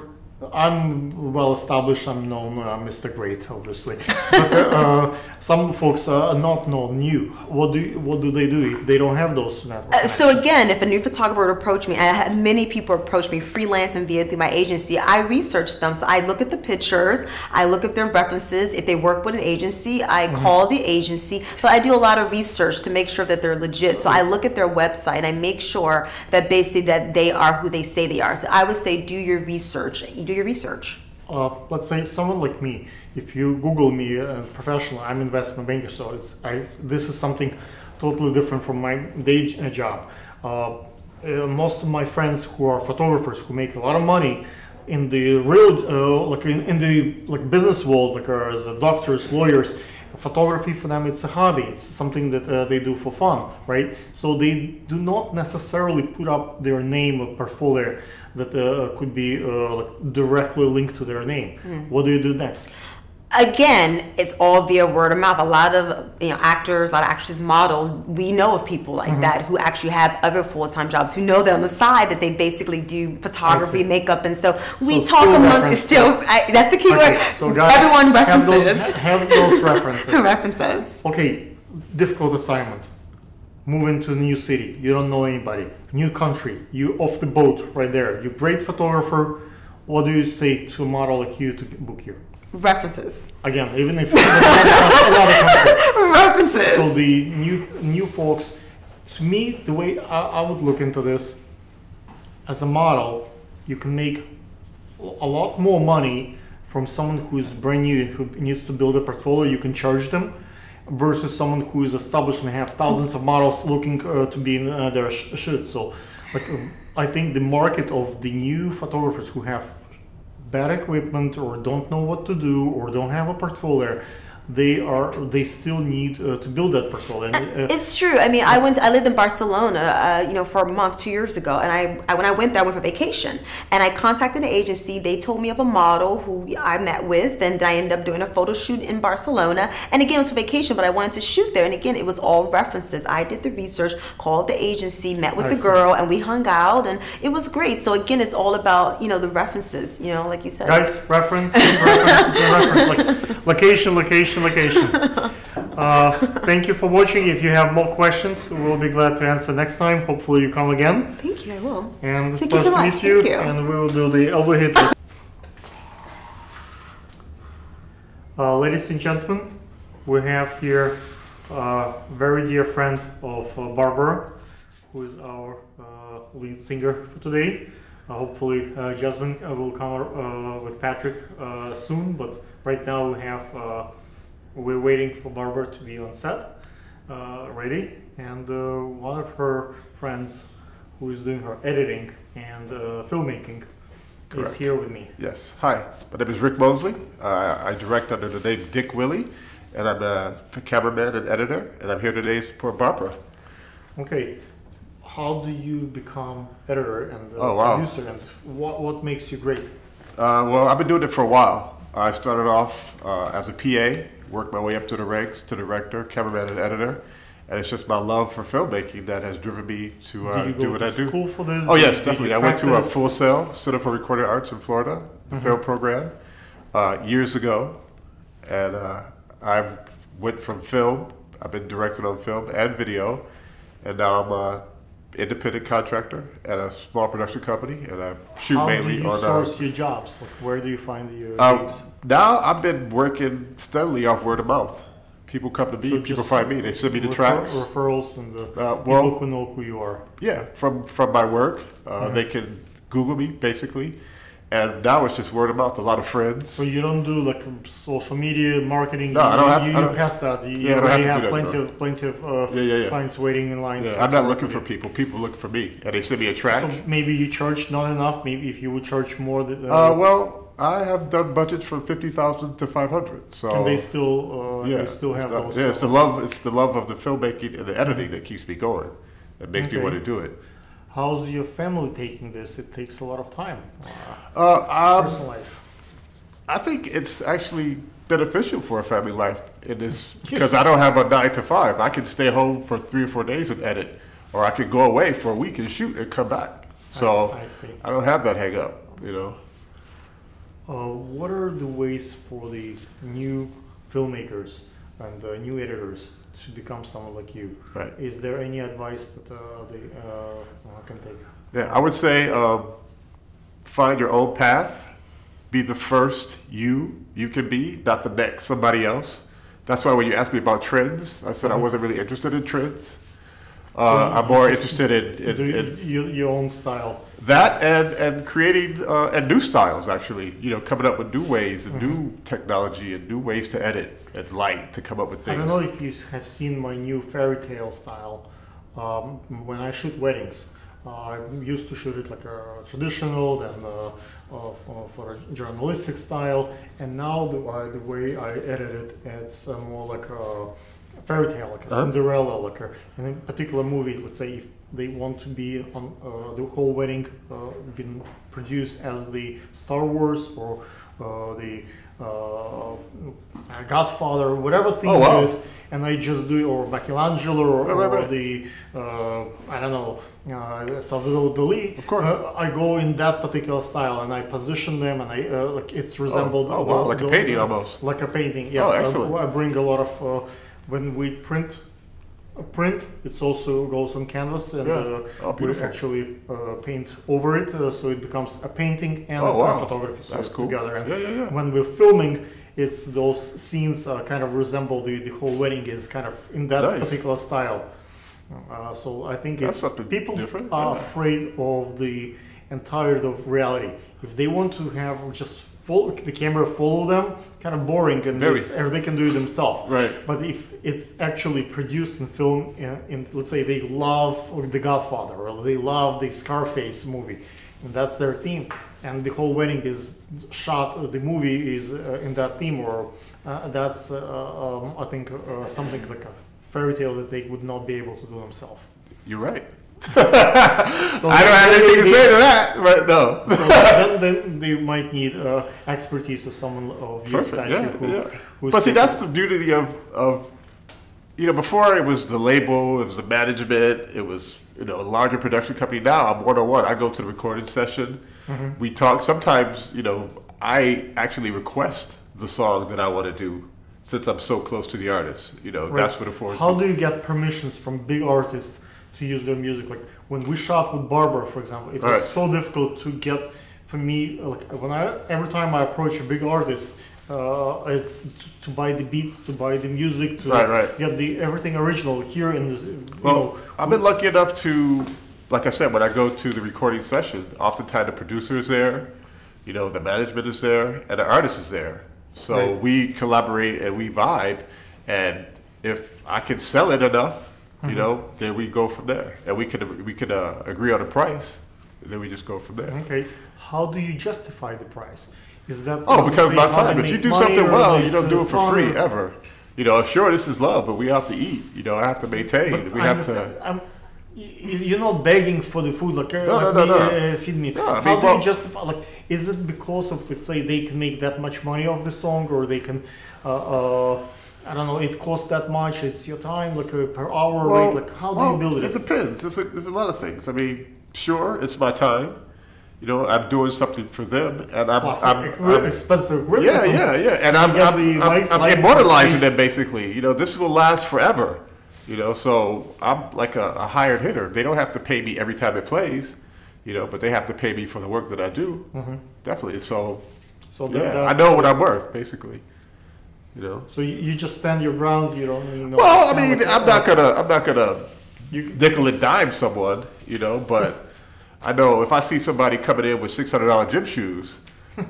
I'm well established, I'm known, Mr. Great, obviously. But some folks are not known new. What do they do if they don't have those networks? So again, if a new photographer would approach me, I had many people approach me freelance and through my agency, I research them. So I look at the pictures, I look at their references. If they work with an agency, I call the agency. But I do a lot of research to make sure that they're legit. So I look at their website, I make sure that they say that they are who they say they are. So I would say do your research. You do your research. Let's say someone like me, if you Google me professional, I'm an investment banker, so this is something totally different from my day job. Most of my friends who are photographers who make a lot of money in the real, in the business world, as doctors, lawyers, photography for them it's a hobby. It's something that they do for fun, right? So they do not necessarily put up their name or portfolio that could be directly linked to their name. What do you do next? Again, it's all via word of mouth. A lot of actors, a lot of actresses, models, we know of people like that who actually have other full-time jobs, who know that on the side that they basically do photography, makeup, and so we talk among. Still, that's the key word. So guys, everyone references. Have those references. References. Okay, difficult assignment. Moving to a new city, you don't know anybody, new country, you off the boat right there. You're a great photographer. What do you say to a model like you to book you? References. Again, even if another country. References. So the new folks, to me, the way I would look into this, as a model, you can make a lot more money from someone who's brand new and who needs to build a portfolio. You can charge them, versus someone who is established and have thousands of models looking to be in their shoot. So, I think the market of the new photographers who have bad equipment or don't know what to do or don't have a portfolio, they still need to build that portfolio. It's true. I mean, I lived in Barcelona, for a month 2 years ago, and when I went there, I went for vacation, and I contacted an agency. They told me of a model who I met with, and I ended up doing a photo shoot in Barcelona. And again, it was for vacation, but I wanted to shoot there. And again, it was all references. I did the research, called the agency, met with the girl, and we hung out, and it was great. So again, it's all about the references. Like you said. Guys, reference. Location. Thank you for watching. If you have more questions, we'll be glad to answer next time. Hopefully you come again. Thank you, I will. And it's Thank you so much. Thank you. And we will do the overhead. Ladies and gentlemen, we have here a very dear friend of Barbara, who is our lead singer for today. Hopefully, Jasmine will come with Patrick soon. But right now we're waiting for Barbara to be on set, ready, and one of her friends who is doing her editing and filmmaking is here with me. Yes. Hi, my name is Rick Mosley. I direct under the name Dick Willie, and I'm a cameraman and editor, and I'm here today to support Barbara. Okay. How do you become editor and producer, and what makes you great? Well, I've been doing it for a while. I started off as a PA, worked my way up to the ranks to director, cameraman, and editor. And it's just my love for filmmaking that has driven me to do what I do. School for this? Oh yes, definitely. I went to a Full Sail Center for Recorded Arts in Florida, the film program, years ago, and I've went from film. I've been directed on film and video, and now I'm an independent contractor at a small production company, and I shoot mainly on. How do you source your jobs? Like, where do you find your gigs? Now I've been working steadily off word of mouth. People come to me, so people find me, they send me the tracks. Referrals and the people who know who you are. Yeah, from my work. They can Google me, basically. And now it's just word of mouth, a lot of friends. So you don't do like social media marketing? No, I don't have to. You pass that. You already have plenty of clients waiting in line. Yeah, I'm not looking for people. People look for me. And they send me a track. So maybe you charge not enough. Maybe if you would charge more. Well, I have done budgets from 50,000 to 500. So and they still, you still have those. Yeah, it's the love. It's the love of the filmmaking and the editing that keeps me going. That makes me want to do it. How's your family taking this? It takes a lot of time. Personal life. I think it's actually beneficial for a family life in this because I don't have a 9 to 5. I can stay home for 3 or 4 days and edit, or I could go away for a week and shoot and come back. So I don't have that hang up, you know. What are the ways for the new filmmakers and new editors to become someone like you? Right. Is there any advice that they can take? Yeah, I would say find your own path. Be the first you can be, not the next somebody else. That's why when you asked me about trends, I said I wasn't really interested in trends. I'm more interested in your own style. That and creating and new styles, actually. You know, coming up with new ways and new technology and new ways to edit and light to come up with things. I don't know if you have seen my new fairy tale style. When I shoot weddings, I used to shoot it like a traditional, then for a journalistic style, and now the way I edit it, it's more like a fairy tale, like a Cinderella, like in a particular movie. Let's say if they want to be on the whole wedding been produced as the Star Wars or the Godfather, whatever thing it is, and I just do, or Michelangelo, or the I don't know, Salvador Dali. Of course, I go in that particular style, and I position them, and I like it's resembled. Like a painting almost. Like a painting, yes. Excellent. I bring a lot of when we print, it also goes on canvas, and we actually paint over it, so it becomes a painting and photography together. And when we're filming, it's those scenes kind of resemble the whole wedding is kind of in that particular style. So I think people are afraid of and tired of reality. If they want to have just the camera follow them, kind of boring, and they can do it themselves. Right. But if it's actually produced in film, in let's say they love The Godfather or they love the Scarface movie, and that's their theme, and the whole wedding is shot, the movie is in that theme, or that's I think something like a fairy tale that they would not be able to do themselves. You're right. So I don't have anything to say to that, but no. So then they might need expertise of someone of your stature. But see, that's the beauty of you know, before it was the label, it was the management, it was, you know, a larger production company. Now I'm one-on-one. I go to the recording session. We talk. Sometimes, you know, I actually request the song that I want to do since I'm so close to the artist. You know, that's what affords. How do you get permissions from big artists to use their music? Like when we shot with Barbara, for example, it was so difficult to get. For me, like every time I approach a big artist, it's to buy the beats, to buy the music, to get everything original here in this. Well, I've been lucky enough to like I said, when I go to the recording session, oftentimes the producer is there, you know, the management is there, and the artist is there. So we collaborate and we vibe, and if I can sell it enough, you know, then we go from there, and we could agree on a price, and then we just go from there. Okay. How do you justify the price? Is that because my time. If you do something well, you don't do it for free or... ever. You know, sure, this is love, but we have to eat. You know, I have to maintain. We have to. You're not begging for the food, like, no. Feed me. No, I mean, how do you justify? Like, is it because of, let's say, they can make that much money off the song, or they can, I don't know, it costs that much. It's your time, like per hour rate. Like, how do you build it? It depends. There's a lot of things. I mean, sure, it's my time. You know, I'm doing something for them, and I'm expensive equipment. Yeah, and I'm immortalizing them basically. You know, this will last forever. You know, so I'm like a hired hitter. They don't have to pay me every time it plays, you know, but they have to pay me for the work that I do. Definitely. So I know what I'm worth, basically. You know. So you just stand your ground. You don't. You know, well, I mean, I'm not gonna nickel and dime someone, you know, but. I know if I see somebody coming in with $600 gym shoes,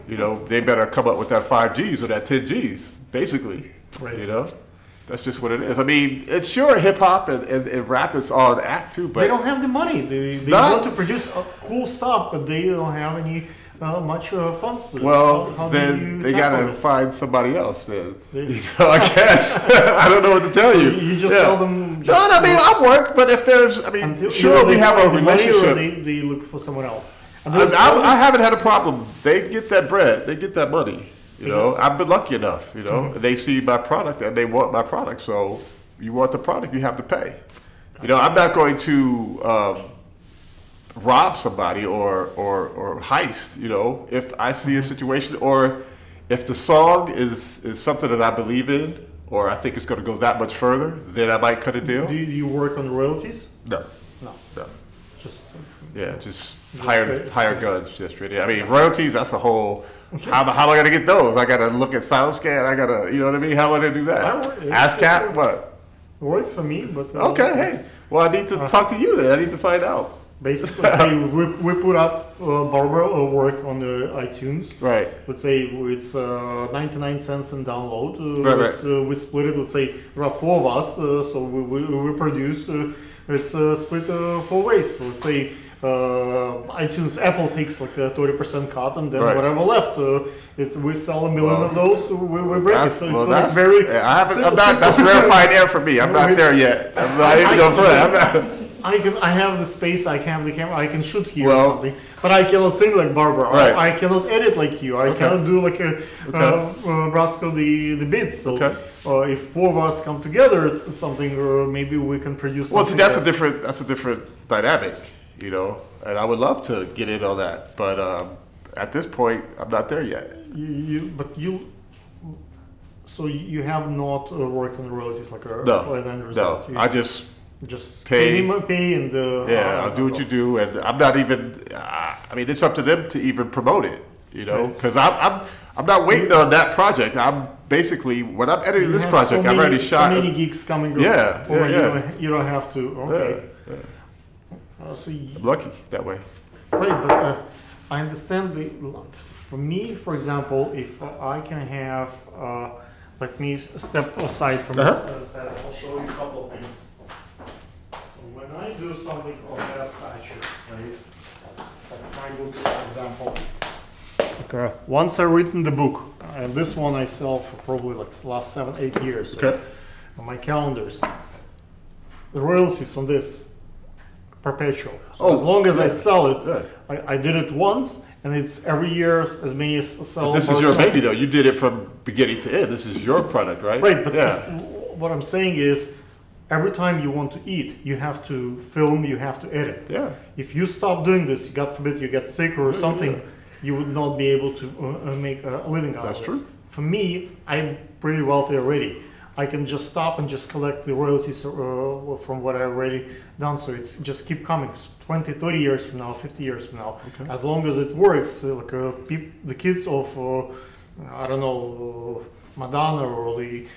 you know, they better come up with that 5 Gs or that 10 Gs, basically. Right. You know, that's just what it is. I mean, it's sure hip hop and rap is all an act too, but they don't have the money. They want to produce cool stuff, but they don't have any much funds. Well, how then they gotta find somebody else. Then I guess I don't know what to tell you. You just tell them. No, I mean I work, but if there's, I mean, sure we have a relationship. They look for someone else. I haven't had a problem. They get that bread. They get that money. You know, I've been lucky enough. You know, they see my product and they want my product. So you want the product, you have to pay. You know, I'm not going to. Rob somebody or heist, you know, if I see a situation, or if the song is something that I believe in, or I think it's going to go that much further, then I might cut a deal. Do you work on royalties? No. Just hire guns, just really. I mean, royalties, that's a whole. How am I going to get those? I got to look at SoundScan. I got to, you know what I mean? How am I going to do that? ASCAP, what? It works for me, but okay. Hey, well, I need to talk to you then. I need to find out. Basically, say we put up Barbara work on the iTunes. Right. Let's say it's 99 cents in download. Right. We split it. Let's say there are 4 of us, so we produce. It's split 4 ways. So let's say iTunes, Apple takes like a 30% cut, and then whatever left, we sell 1 million of those. We break it. So it's like very. That's rarefied air for me. I'm not there yet. I'm not even going further. I'm not. I have the space, I have the camera, I can shoot here or something, but I cannot sing like Barbara. Right. I cannot edit like you. I cannot do like Brasco the beats. So if 4 of us come together, it's something. Maybe we can produce. Well, see, that's a different dynamic, you know. And I would love to get in on that, but at this point, I'm not there yet. So you have not worked on royalties like a No. I just pay and I'll do what you do, and I'm not even. I mean, it's up to them to even promote it, you know, because I'm not waiting on that project. I'm basically when I'm editing this project, I've already shot. So many gigs coming. You don't have to. Okay. So I'm lucky that way. Right, but I understand for me, for example, if I can have, let me step aside from this. I'll show you a couple of things. When I do something of that nature, right, like my books, for example, once I've written the book, and this one I sell for probably like the last 7-8 years, on my calendars, the royalties on this, perpetual. So as long as I sell it, I did it once, and it's every year as many as sell. But this is your baby though, you did it from beginning to end, this is your product, right? Right, but what I'm saying is, every time you want to eat, you have to film, you have to edit. Yeah. If you stop doing this, God forbid you get sick or something, you would not be able to make a living out of this. That's true. For me, I'm pretty wealthy already. I can just stop and just collect the royalties from what I've already done. So it's just keep coming. 20, 30 years from now, 50 years from now. Okay. As long as it works, like the kids of, I don't know, Madonna or the...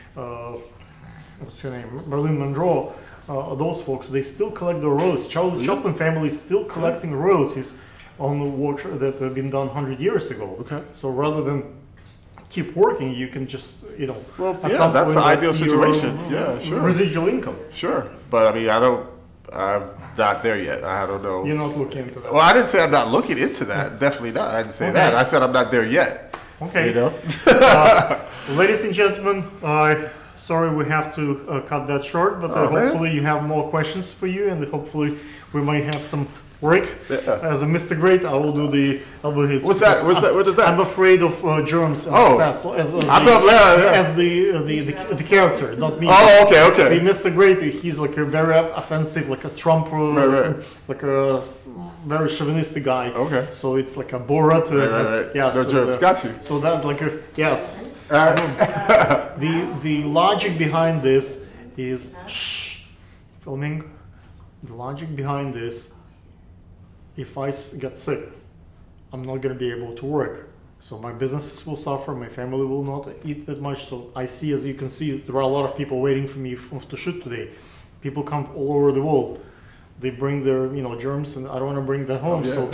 what's your name? Marilyn Monroe. those folks, they still collect the royalties. Charlie Chaplin family is still collecting royalties on the work that have been done 100 years ago. Okay. So rather than keep working, you can just, Well, yeah, that's the ideal situation. Yeah, sure. Residual income. Sure. But I mean, I'm not there yet. I don't know. You're not looking into that. Well, I didn't say I'm not looking into that. Definitely not. I didn't say that. I said I'm not there yet. Okay. Ladies and gentlemen, sorry we have to cut that short, but hopefully you have more questions for you, and hopefully we might have some work. As a Mr. Great, I will do the. What's that? What is that? I'm afraid of germs. And stats, as the character, not me. Oh, okay. The Mr. Great, he's like a very offensive, like a Trump, like a very chauvinistic guy. Okay. So it's like a Borat. Right. Yeah. No germs. Got you. So that's like a yes. The logic behind this is filming. The logic behind this, if I get sick, I'm not going to be able to work. So my businesses will suffer, my family will not eat that much. So I see, as you can see, there are a lot of people waiting for me to shoot today. People come all over the world. They bring their germs, and I don't want to bring that home. So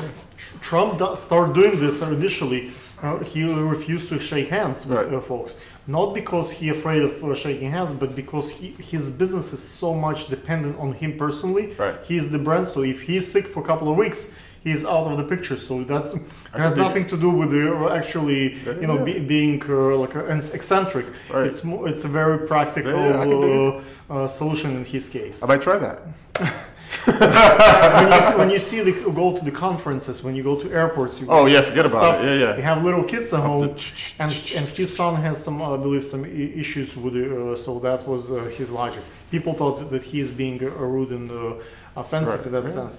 Trump started doing this initially. He refused to shake hands with folks. Not because he's afraid of shaking hands, but because his business is so much dependent on him personally. Right. He's the brand, so if he's sick for a couple of weeks, he's out of the picture. So that has nothing to do with actually, being like eccentric. Right. It's a very practical solution in his case. I might try that. when you see go to the conferences, when you go to airports, forget about it. Yeah. You have little kids at home, and his son has some, I believe, some issues with it. So that was his logic. People thought that he is being rude and offensive in that sense.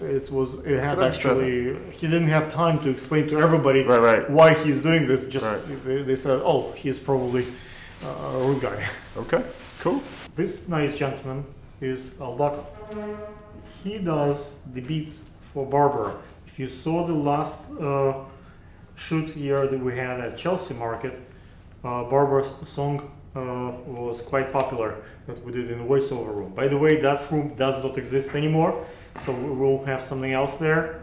He didn't have time to explain to everybody why he's doing this. Just they said, oh, he's probably a rude guy. Okay, cool. This nice gentleman is Aldaka. He does the beats for Barbara. If you saw the last shoot here that we had at Chelsea Market, Barbara's song was quite popular that we did in the voiceover room. By the way, that room does not exist anymore, so we will have something else there.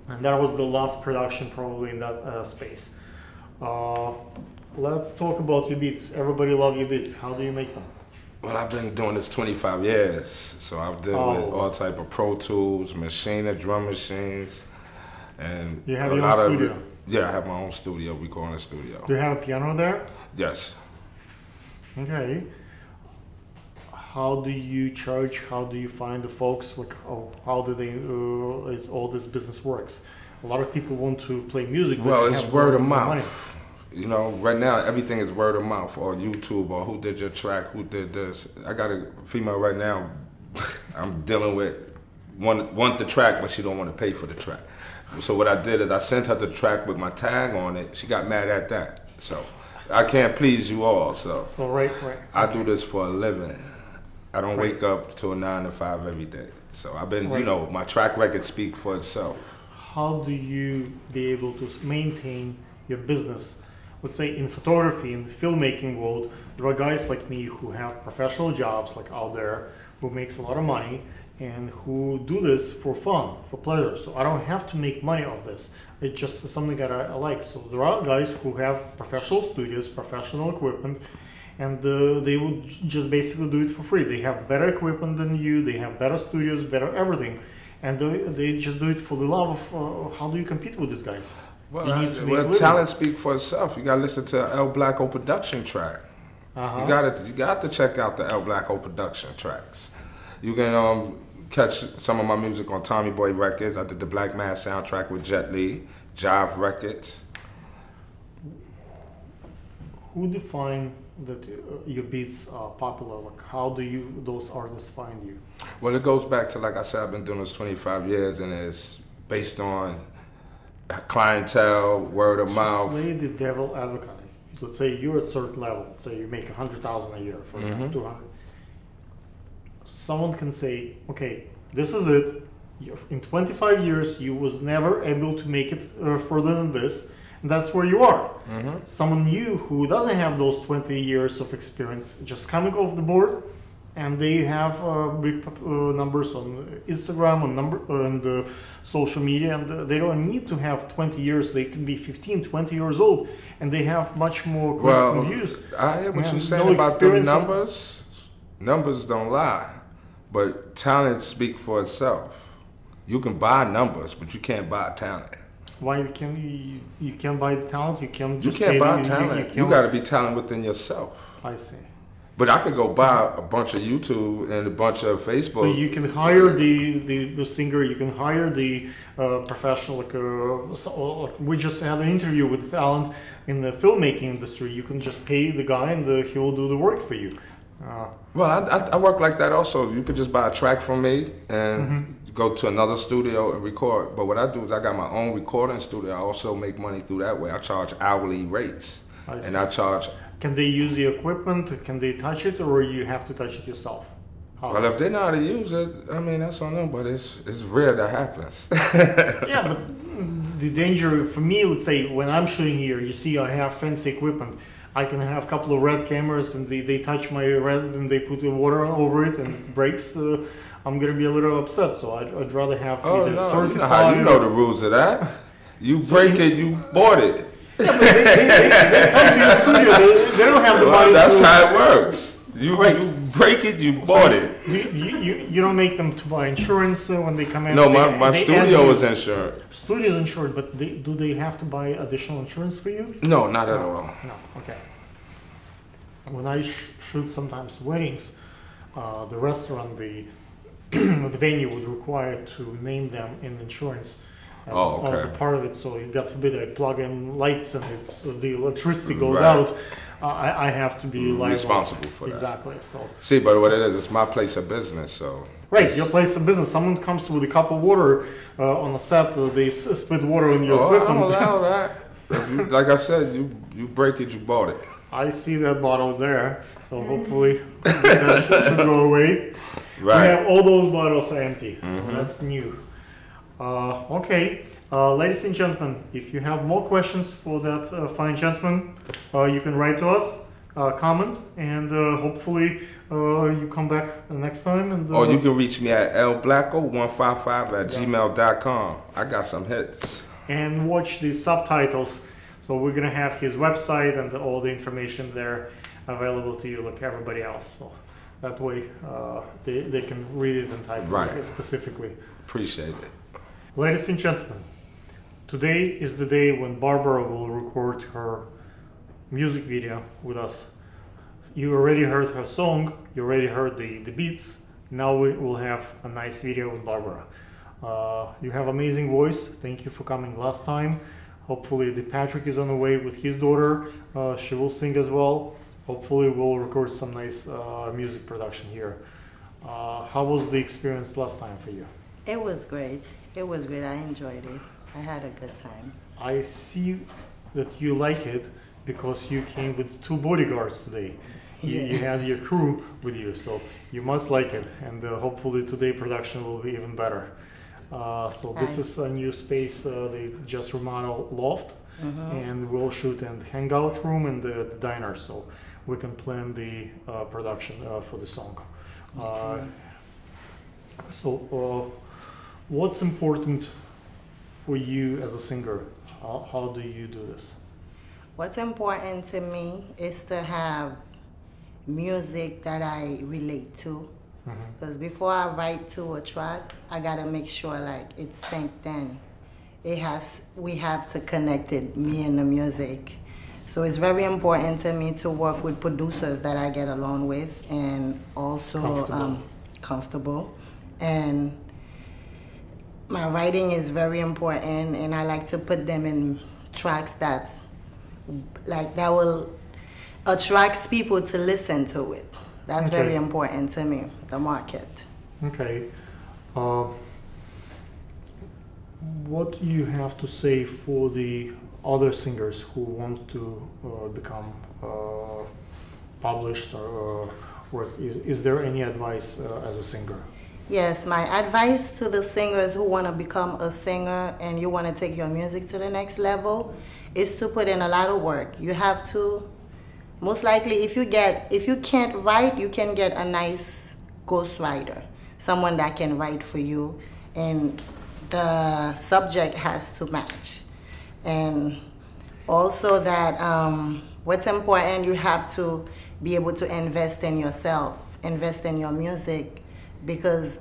And that was the last production probably in that space. Let's talk about your beats. Everybody loves your beats. How do you make them? Well, I've been doing this 25 years, so I've dealt with all type of Pro Tools, drum machines, and you have your own studio? Yeah, I have my own studio, recording studio. Do you have a piano there? Yes. Okay. How do you charge? How do you find the folks? Like, how do they? All this business works. A lot of people want to play music. Well, it's word of mouth. Right now everything is word of mouth, or YouTube, or who did your track, who did this. I got a female right now I'm dealing with, want the track, but she don't want to pay for the track. So what I did is I sent her the track with my tag on it. She got mad at that. So I can't please you all. So right. I do this for a living. I don't wake up to a 9 to 5 every day. So I've been, my track record speak for itself. How do you be able to maintain your business? Let's say in photography, in the filmmaking world, there are guys like me who have professional jobs like out there, who makes a lot of money and who do this for fun, for pleasure. So I don't have to make money off this. It's just something that I like. So there are guys who have professional studios, professional equipment, and they would just basically do it for free. They have better equipment than you, they have better studios, better everything, and they just do it for the love of, how do you compete with these guys? Well, talent speak for itself. You gotta listen to El Blacko production track. You got to check out the El Blacko production tracks. You can catch some of my music on Tommy Boy Records. I did the Black Mass soundtrack with Jet Li, Jive Records. Who define that your beats are popular? Like, how do those artists find you? Well, it goes back to, like I said, I've been doing this 25 years, and it's based on clientele, word of mouth. Play the devil advocate. Let's say you're at a certain level. Let's say you make $100,000 a year, for example, 200. Someone can say, okay, this is it. In 25 years, you was never able to make it further than this. And that's where you are. Someone new who doesn't have those 20 years of experience, just coming off the board and they have big numbers on Instagram, on social media, and they don't need to have 20 years. They can be 15, 20 years old, and they have much more clicks and views. I hear what you're saying about the numbers. Numbers don't lie, but talent speaks for itself. You can buy numbers, but you can't buy talent. Why can you can't buy talent? You can't just buy talent. You got to be talent within yourself. I see. But I could go buy a bunch of YouTube and a bunch of Facebook. So you can hire the singer. You can hire the professional. We just had an interview with talent in the filmmaking industry. You can just pay the guy, and he will do the work for you. Well, I work like that also. You could just buy a track from me and go to another studio and record. But what I do is I got my own recording studio. I also make money through that way. I charge hourly rates. I charge. Can they use the equipment? Can they touch it, or you have to touch it yourself? Well, if they know how to use it, I mean, that's on them, but it's rare that happens. Yeah, but the danger for me, let's say, when I'm shooting here, you see I have fancy equipment. I can have a couple of red cameras, and they touch my red, and they put the water over it, and it breaks. I'm going to be a little upset, so I'd rather have either certified... You know the rules of that. You break it, you bought it. Yeah, but they come to your studio, they don't have the money. That's how it works. You break it, you bought it. You don't make them to buy insurance when they come in? No, my studio is insured. Studio is insured, but do they have to buy additional insurance for you? No, not at all. No, okay. When I shoot sometimes weddings, the restaurant, the venue would require to name them in insurance. As a part of it, so God forbid I plug in lights and the electricity goes out, I have to be responsible for that. Exactly. So see, but what it is, it's my place of business. So right, your place of business. Someone comes with a cup of water on the set, they spit water on your equipment. I don't allow that. Like I said, you break it, you bought it. I see that bottle there, so hopefully that should go away. Right. We have all those bottles are empty, so that's new. Okay, ladies and gentlemen, if you have more questions for that fine gentleman, you can write to us, comment, and hopefully you come back next time. And or you can reach me at lblacko155@gmail.com. I got some hits. And watch the subtitles. So we're gonna have his website and all the information there available to you, like everybody else. So that way they can read it and type it specifically. Appreciate it. Ladies and gentlemen, today is the day when Barbara will record her music video with us. You already heard her song, you already heard the beats. Now we will have a nice video with Barbara. You have amazing voice. Thank you for coming last time. Hopefully the Patrick is on the way with his daughter. She will sing as well. Hopefully we'll record some nice music production here. How was the experience last time for you? It was great. It was great. I enjoyed it. I had a good time. I see that you like it because you came with 2 bodyguards today. You had your crew with you, so you must like it. And hopefully today production will be even better. So this is a new space. They just remodeled loft, and we'll shoot in the hangout room and the diner, so we can plan the production for the song. Okay. So what's important for you as a singer? How do you do this? What's important to me is to have music that I relate to. Because before I write to a track, I gotta make sure like it's synced in. We have to connect it, me and the music. So it's very important to me to work with producers that I get along with and also comfortable. And my writing is very important, and I like to put them in tracks that will attract people to listen to it. That's very important to me, the market. Okay. What do you have to say for the other singers who want to become published or work? Is there any advice as a singer? Yes, my advice to the singers who want to become a singer and you want to take your music to the next level is to put in a lot of work. You have to most likely if you can't write, you can get a nice ghostwriter, someone that can write for you, and the subject has to match. And also that what's important, you have to be able to invest in yourself, invest in your music, because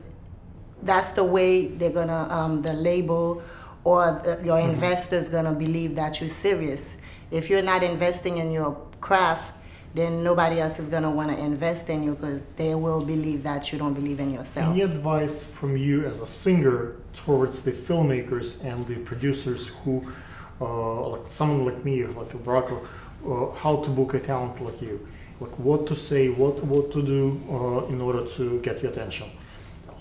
that's the way they're gonna, the label or your investor's gonna believe that you're serious. If you're not investing in your craft, then nobody else is gonna wanna invest in you, because they will believe that you don't believe in yourself. Any advice from you as a singer towards the filmmakers and the producers who, like someone like me, like Barack, how to book a talent like you? Like what to say, what to do in order to get your attention?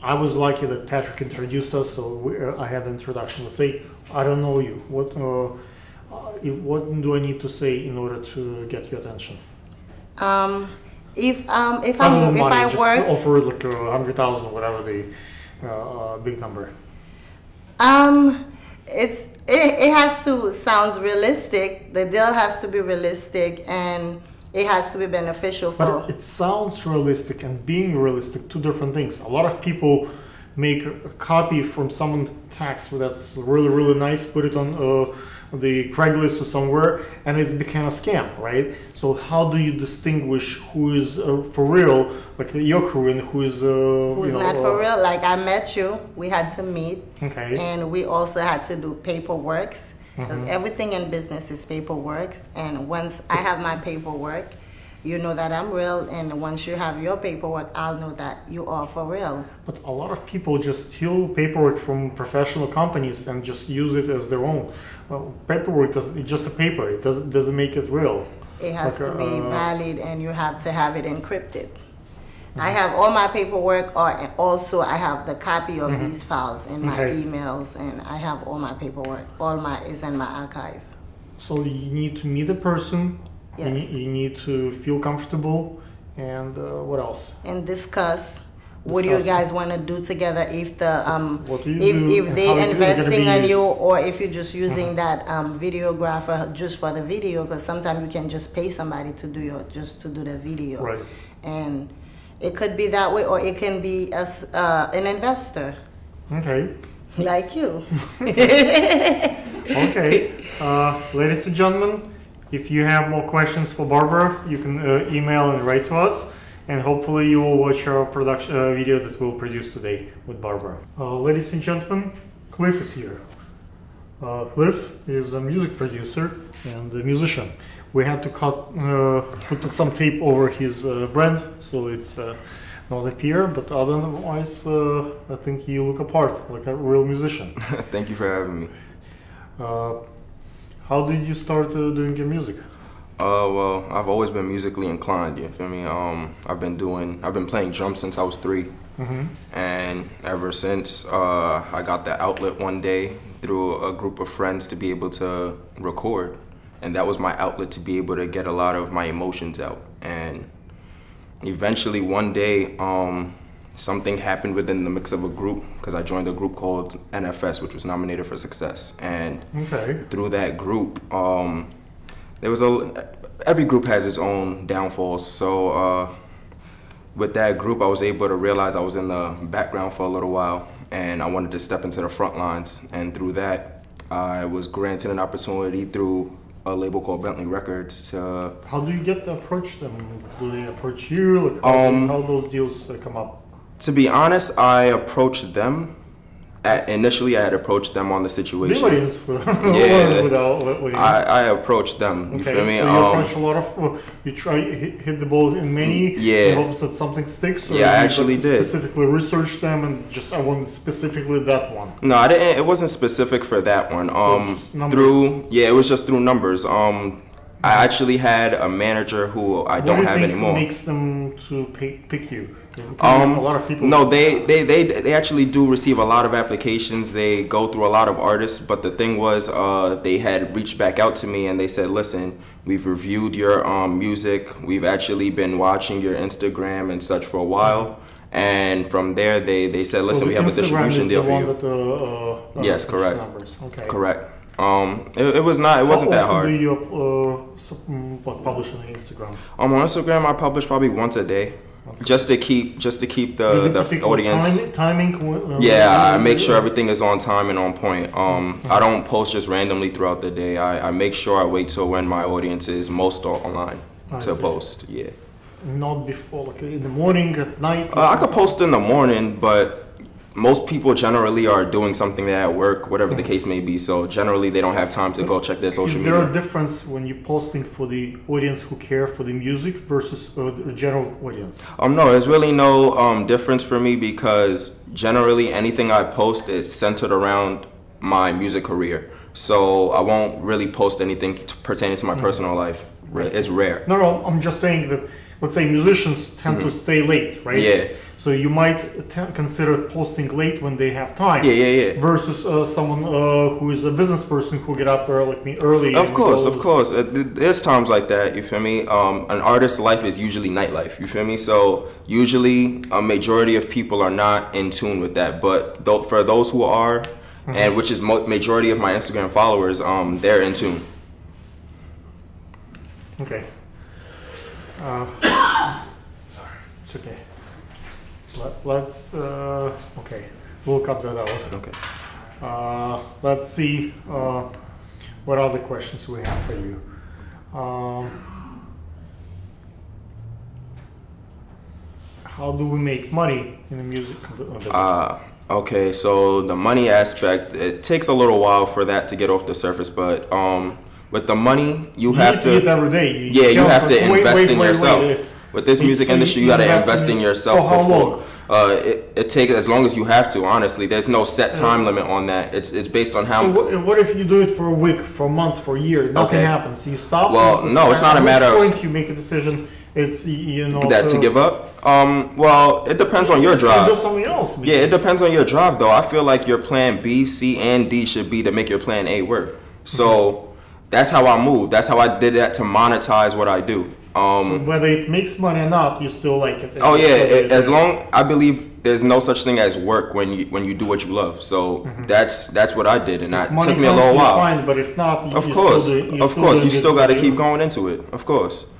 I was lucky that Patrick introduced us, so I had the introduction. Let's say I don't know you. What do I need to say in order to get your attention? If I just work, offer like 100,000, whatever the big number. It has to sound realistic. The deal has to be realistic, and it has to be beneficial for. But it sounds realistic and being realistic, two different things. A lot of people make a copy from someone's text that's really, really nice, put it on the Craigslist or somewhere, and it became a scam, right? So how do you distinguish who is for real, like your crew, and who is who's not for real? Like I met you, we had to meet, okay, and we also had to do paperwork, because everything in business is paperwork. And once I have my paperwork, you know that I'm real, and once you have your paperwork, I'll know that you are for real. But a lot of people just steal paperwork from professional companies and just use it as their own. Paperwork it's just a paper. It doesn't make it real. It has to be valid, and you have to have it encrypted. I have all my paperwork, or also I have the copy of these files in my emails, and I have all my paperwork. Is in my archive. So you need to meet a person. Yes. You need to feel comfortable, and what else? And discuss. What do you guys want to do together? If the if they investing in you, or if you're just using that videographer just for the video, because sometimes you can just pay somebody to do the video, right? And it could be that way, or it can be as an investor. Okay. Like you. Okay, ladies and gentlemen. If you have more questions for Barbara, you can email and write to us, and hopefully you will watch our production video that we'll produce today with Barbara. Ladies and gentlemen, Cliff is here. Cliff is a music producer and a musician. We had to put some tape over his brand, so it's not appear, but otherwise I think you look apart, like a real musician. Thank you for having me. How did you start doing your music? Well, I've always been musically inclined. You feel me? I've been playing drums since I was 3, and ever since I got the outlet one day through a group of friends to be able to record, and that was my outlet to be able to get a lot of my emotions out. And eventually, one day, something happened within the mix of a group, because I joined a group called NFS, which was Nominated for Success. And through that group, there was every group has its own downfalls. So with that group, I was able to realize I was in the background for a little while, and I wanted to step into the front lines. And through that, I was granted an opportunity through a label called Bentley Records to. How do you get to approach them? Do they approach you? Like how those deals come up? To be honest, I approached them. Initially, I had approached them on the situation. I approached them. You feel me? So you approach a lot of. You try hit the ball in many. In hopes that something sticks. Or I actually did. Specifically research them and just I want specifically that one. No, I didn't. It wasn't specific for that one. It was just through numbers. I actually had a manager who I don't have anymore. What makes them to pick you? A lot of people. No, they actually do receive a lot of applications. They go through a lot of artists, but the thing was, they had reached back out to me and they said, "Listen, we've reviewed your music. We've actually been watching your Instagram and such for a while." And from there, they said, "Listen, we have a distribution deal for you." Yes, correct. Okay. Correct. It wasn't that hard. How often do you publish on Instagram? On Instagram, I publish probably once a day, just to keep the audience. Timing. Yeah, I make sure everything is on time and on point. I don't post just randomly throughout the day. I make sure I wait till when my audience is most online to post. Yeah. Not before, like in the morning, at night. I could post in the morning, but most people generally are doing something at work, whatever the case may be. So generally, they don't have time to go check their social media. Is there a difference when you're posting for the audience who care for the music versus the general audience? No, there's really no difference for me, because generally anything I post is centered around my music career. So I won't really post anything pertaining to my personal life. It's rare. No, I'm just saying that, let's say musicians tend to stay late, right? Yeah. So you might consider posting late when they have time. Yeah. Versus someone who is a business person who get up like me early. Of course. There's times like that, you feel me? An artist's life is usually nightlife, you feel me? So usually a majority of people are not in tune with that. But for those who are, and which is majority of my Instagram followers, they're in tune. Okay. Sorry, it's okay. Let's okay, we'll cut that out. Okay. Let's see what other questions we have for you. How do we make money in the music business? Okay, so the money aspect, it takes a little while for that to get off the surface, but with the money, you have to eat every day. You have to invest in yourself. With this music industry, you got to invest in yourself before. It takes as long as you have to. Honestly, there's no set time limit on that. It's based on how. So what if you do it for a week, for a month, for a year? Nothing happens. You stop. Well, no, it's not a matter of. At what point you make a decision? It's to give up. Well, it depends on your drive. Do something else. Maybe. Yeah, it depends on your drive, though. I feel like your plan B, C, and D should be to make your plan A work. So that's how I move. That's how I did that to monetize what I do. So whether it makes money or not, you still like it. Oh yeah, as long I believe there's no such thing as work when you do what you love. So that's what I did, and that took me a little while. Fine, but if not, of course, you still got to keep going into it. Of course,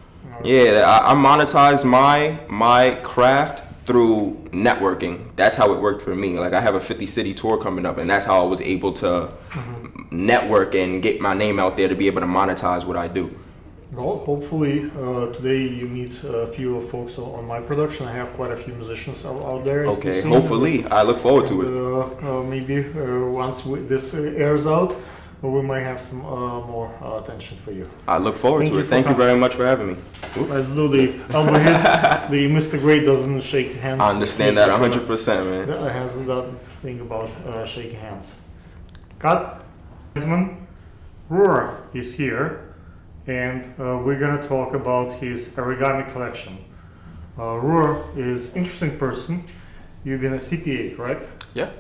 yeah. I monetize my craft through networking. That's how it worked for me. Like I have a 50 city tour coming up, and that's how I was able to network and get my name out there to be able to monetize what I do. Well, hopefully today you meet a few folks on my production. I have quite a few musicians out there. Okay, hopefully. I look forward to it. Maybe once this airs out, we might have some more attention for you. I look forward to it. Thank you very much for having me. Let's do the elbow hit. The Mr. Great doesn't shake hands. I understand that 100%, man. That has that thing about shaking hands. Cut. Gentlemen, Roar is here. And we're going to talk about his origami collection. Roar is an interesting person. You've been a CPA, correct? Yeah.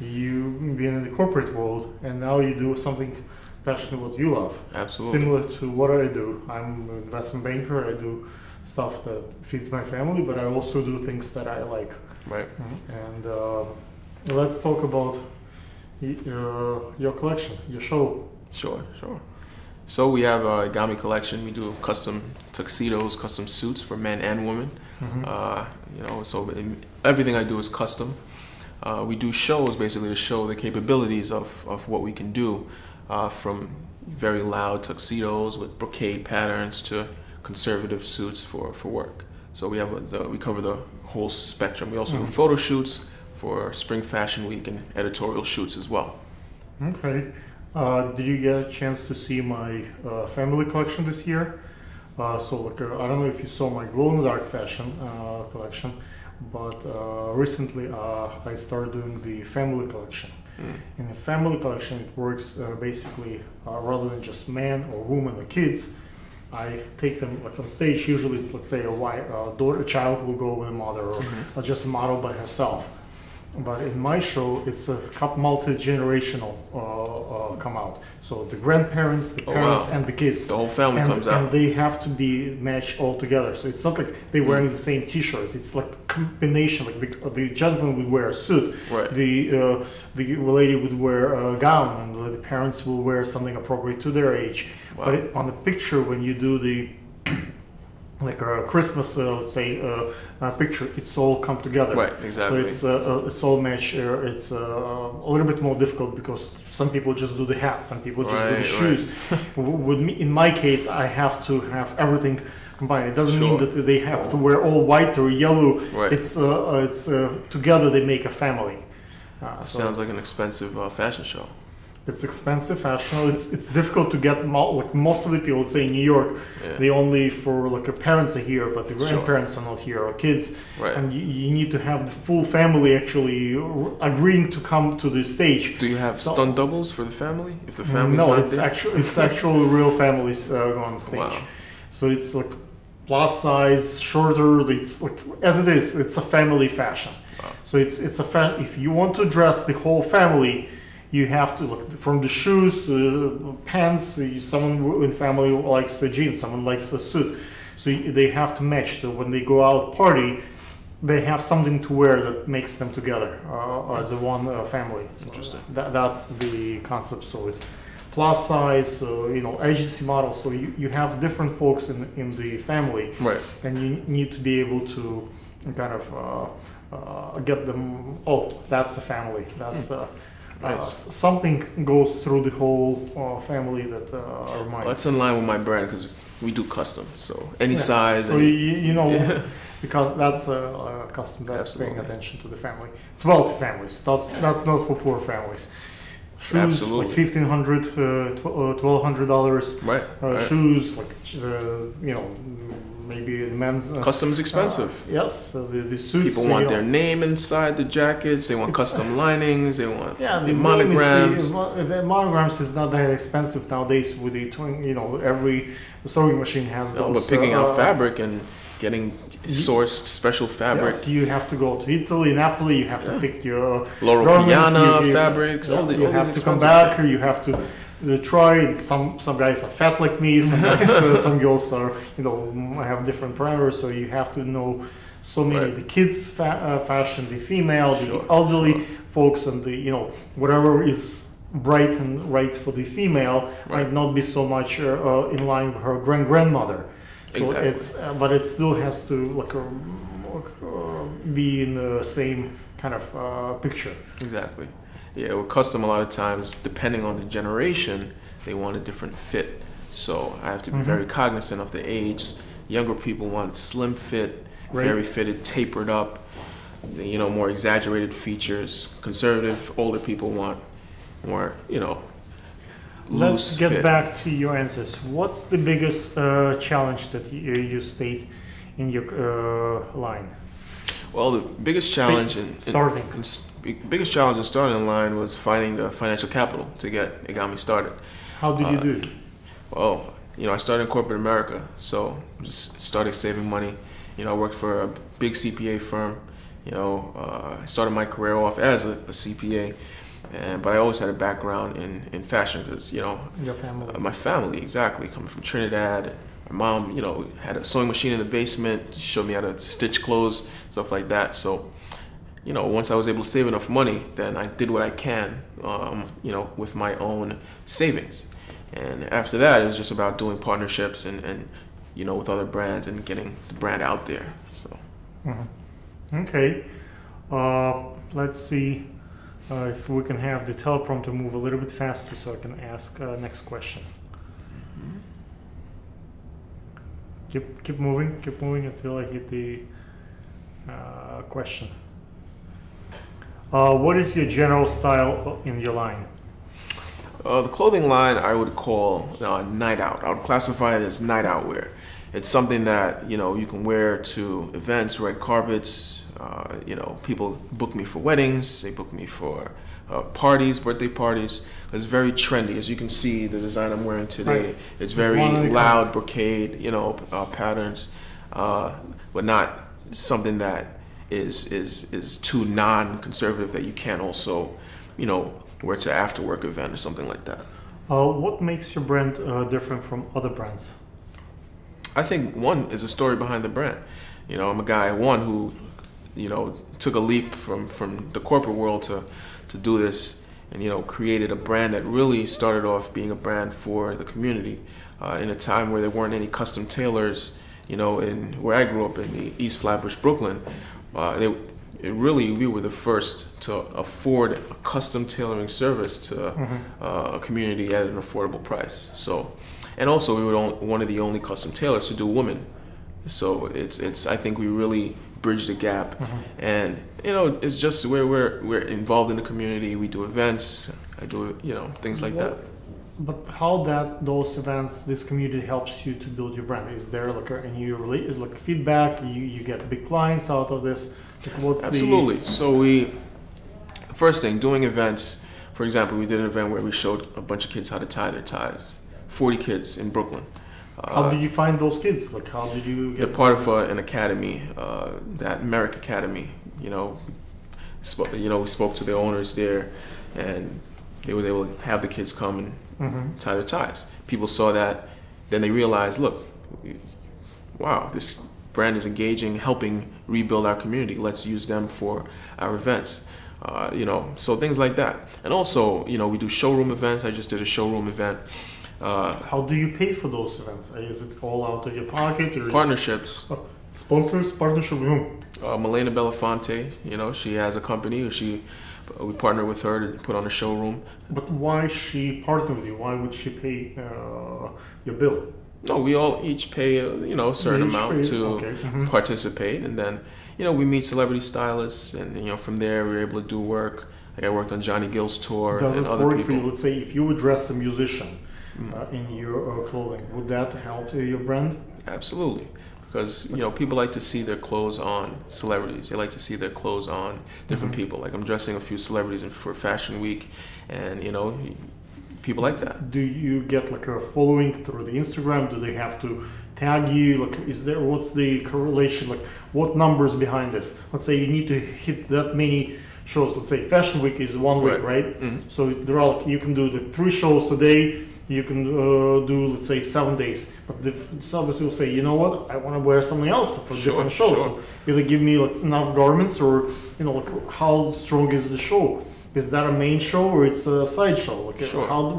You've been in the corporate world, and now you do something passionate what you love. Absolutely. Similar to what I do. I'm an investment banker. I do stuff that feeds my family, but I also do things that I like. Right. And let's talk about your collection, your show. Sure. So we have a origami collection. We do custom tuxedos, custom suits for men and women. So everything I do is custom. We do shows basically to show the capabilities of what we can do, from very loud tuxedos with brocade patterns to conservative suits for work. So we cover the whole spectrum. We also do photo shoots for Spring Fashion Week and editorial shoots as well. Okay. Did you get a chance to see my family collection this year? I don't know if you saw my glow-in-the-dark fashion collection, but recently I started doing the family collection. In the family collection, it works basically rather than just man or woman or kids. I take them like on stage. Usually, it's let's say a child will go with a mother, or just a model by herself. But in my show, it's a multi-generational come out. So the grandparents, the parents, and the kids. The whole family comes out. And they have to be matched all together. So it's not like they're wearing the same T-shirt. It's like a combination. Like the gentleman would wear a suit. Right. The lady would wear a gown, and the parents will wear something appropriate to their age. Wow. But on the picture, when you do the like a Christmas, let's say, picture, it's all come together. Right, exactly. So it's all matched. It's a little bit more difficult because some people just do the hat, some people just do the shoes. With me, in my case, I have to have everything combined. It doesn't mean that they have to wear all white or yellow. Right. It's together they make a family. Sounds like an expensive fashion show. It's expensive fashion. It's difficult to get. Like most of the people, let's say in New York, they only for like parents are here, but the grandparents are not here, or kids. Right. And you need to have the full family actually agreeing to come to the stage. Do you have stunt doubles for the family? If the family's no, not it's there? it's actual real families go on stage. Wow. So it's like plus size, shorter. It's like as it is. It's a family fashion. Wow. So it's if you want to dress the whole family, you have to look from the shoes to pants. Someone in family likes the jeans, someone likes the suit. So they have to match. So when they go out party, they have something to wear that makes them together as a one family. Interesting. So that's the concept. So it's plus size, agency model. So you have different folks in the family, right? And you need to be able to kind of get them. Oh, that's a family. That's. Nice. Something goes through the whole family that are mine. Well, that's in line with my brand because we do custom, so any size. So because that's custom. That's paying attention to the family. It's wealthy families. That's not for poor families. Shoes, absolutely. Like $1,500, $1,200. Right. Shoes, like maybe the men's. Custom's expensive. Yes, the suits. People want their name inside the jackets. They want custom linings. They want the monograms. The monograms is not that expensive nowadays. With the every sewing machine has those. But picking out fabric and getting sourced special fabric. Yes, you have to go to Italy, Napoli. You have to pick your Loro Piana fabrics. You have to come back, or you have to. Try. Some guys are fat like me. Some guys, some girls are have different parameters. So you have to know so many the kids fashion, the female, the elderly folks, and the whatever is bright and right for the female might not be so much in line with her grandmother. So exactly. but it still has to be in the same kind of picture. Exactly. Yeah, with custom, a lot of times, depending on the generation, they want a different fit. So I have to be very cognizant of the age. Younger people want slim fit, very fitted, tapered up, more exaggerated features. Conservative, older people want more, Let's loose get fit. back to your answers. What's the biggest challenge that you state in your line? Well, the biggest challenge biggest challenge in starting in line was finding the financial capital to get Egami started. How did you do it? Well, I started in corporate America, so just started saving money. I worked for a big CPA firm. I started my career off as a CPA, but I always had a background in fashion because your family. My family, exactly, coming from Trinidad. My mom, had a sewing machine in the basement. She showed me how to stitch clothes, stuff like that. So, once I was able to save enough money, then I did what I can, with my own savings. And after that, it was just about doing partnerships and with other brands and getting the brand out there. So. Okay. Let's see if we can have the teleprompter move a little bit faster so I can ask next question. Keep moving until I hit the question. What is your general style in your line? The clothing line I would call night out. I would classify it as night out wear. It's something that you can wear to events, red carpets. People book me for weddings. They book me for parties, birthday parties. It's very trendy. As you can see, the design I'm wearing today, it's very loud brocade, patterns, but not something that is too non-conservative that you can't also, you know, where it's an after-work event or something like that. What makes your brand different from other brands? I think one is a story behind the brand. You know, I'm a guy, one, who, you know, took a leap from the corporate world to do this, and, you know, created a brand that really started off being a brand for the community in a time where there weren't any custom tailors, you know, in where I grew up in the East Flatbush, Brooklyn. We were the first to afford a custom tailoring service to a community at an affordable price. So, and also we were one of the only custom tailors to do women. So it's I think we really bridged the gap, and you know, it's just we're involved in the community. We do events. I do, you know, things like that. But how those events, this community helps you to build your brand? Is there like any like feedback? You get big clients out of this? Like Absolutely. So the first thing, doing events. For example, we did an event where we showed a bunch of kids how to tie their ties. 40 kids in Brooklyn. How did you find those kids? Like, how did you get? They're part of an academy, that Merrick Academy. You know, we spoke to the owners there, and they were able to have the kids come and tie their ties. People saw that, then they realized, look, wow, this brand is engaging, helping rebuild our community. Let's use them for our events. You know, so things like that. And also, you know, we do showroom events. I just did a showroom event. How do you pay for those events? Is it all out of your pocket? Or partnerships. Sponsors? Partnership with whom? Milena Belafonte, you know, she has a company. We partner with her to put on a showroom. But why she partner with you? Why would she pay your bill? No, we all each pay a certain amount to participate, and then, you know, we meet celebrity stylists, and, you know, from there we're able to do work. Like I worked on Johnny Gill's tour and other people. For you? Let's say if you would dress a musician in your clothing, would that help your brand? Absolutely, because, you know, people like to see their clothes on celebrities. They like to see their clothes on different people. Like I'm dressing a few celebrities for Fashion Week, and, you know, people like that. Do you get like a following through the Instagram? Do they have to tag you? Like, what's the correlation? Like, what numbers behind this? Let's say you need to hit that many shows. Let's say Fashion Week is 1 week, right? So there are like, you can do the 3 shows a day. You can do, let's say, 7 days. But the celebrities will say, you know what? I want to wear something else for different shows. So either give me like enough garments, or, you know, like how strong is the show? Is that a main show or it's a side show? Like,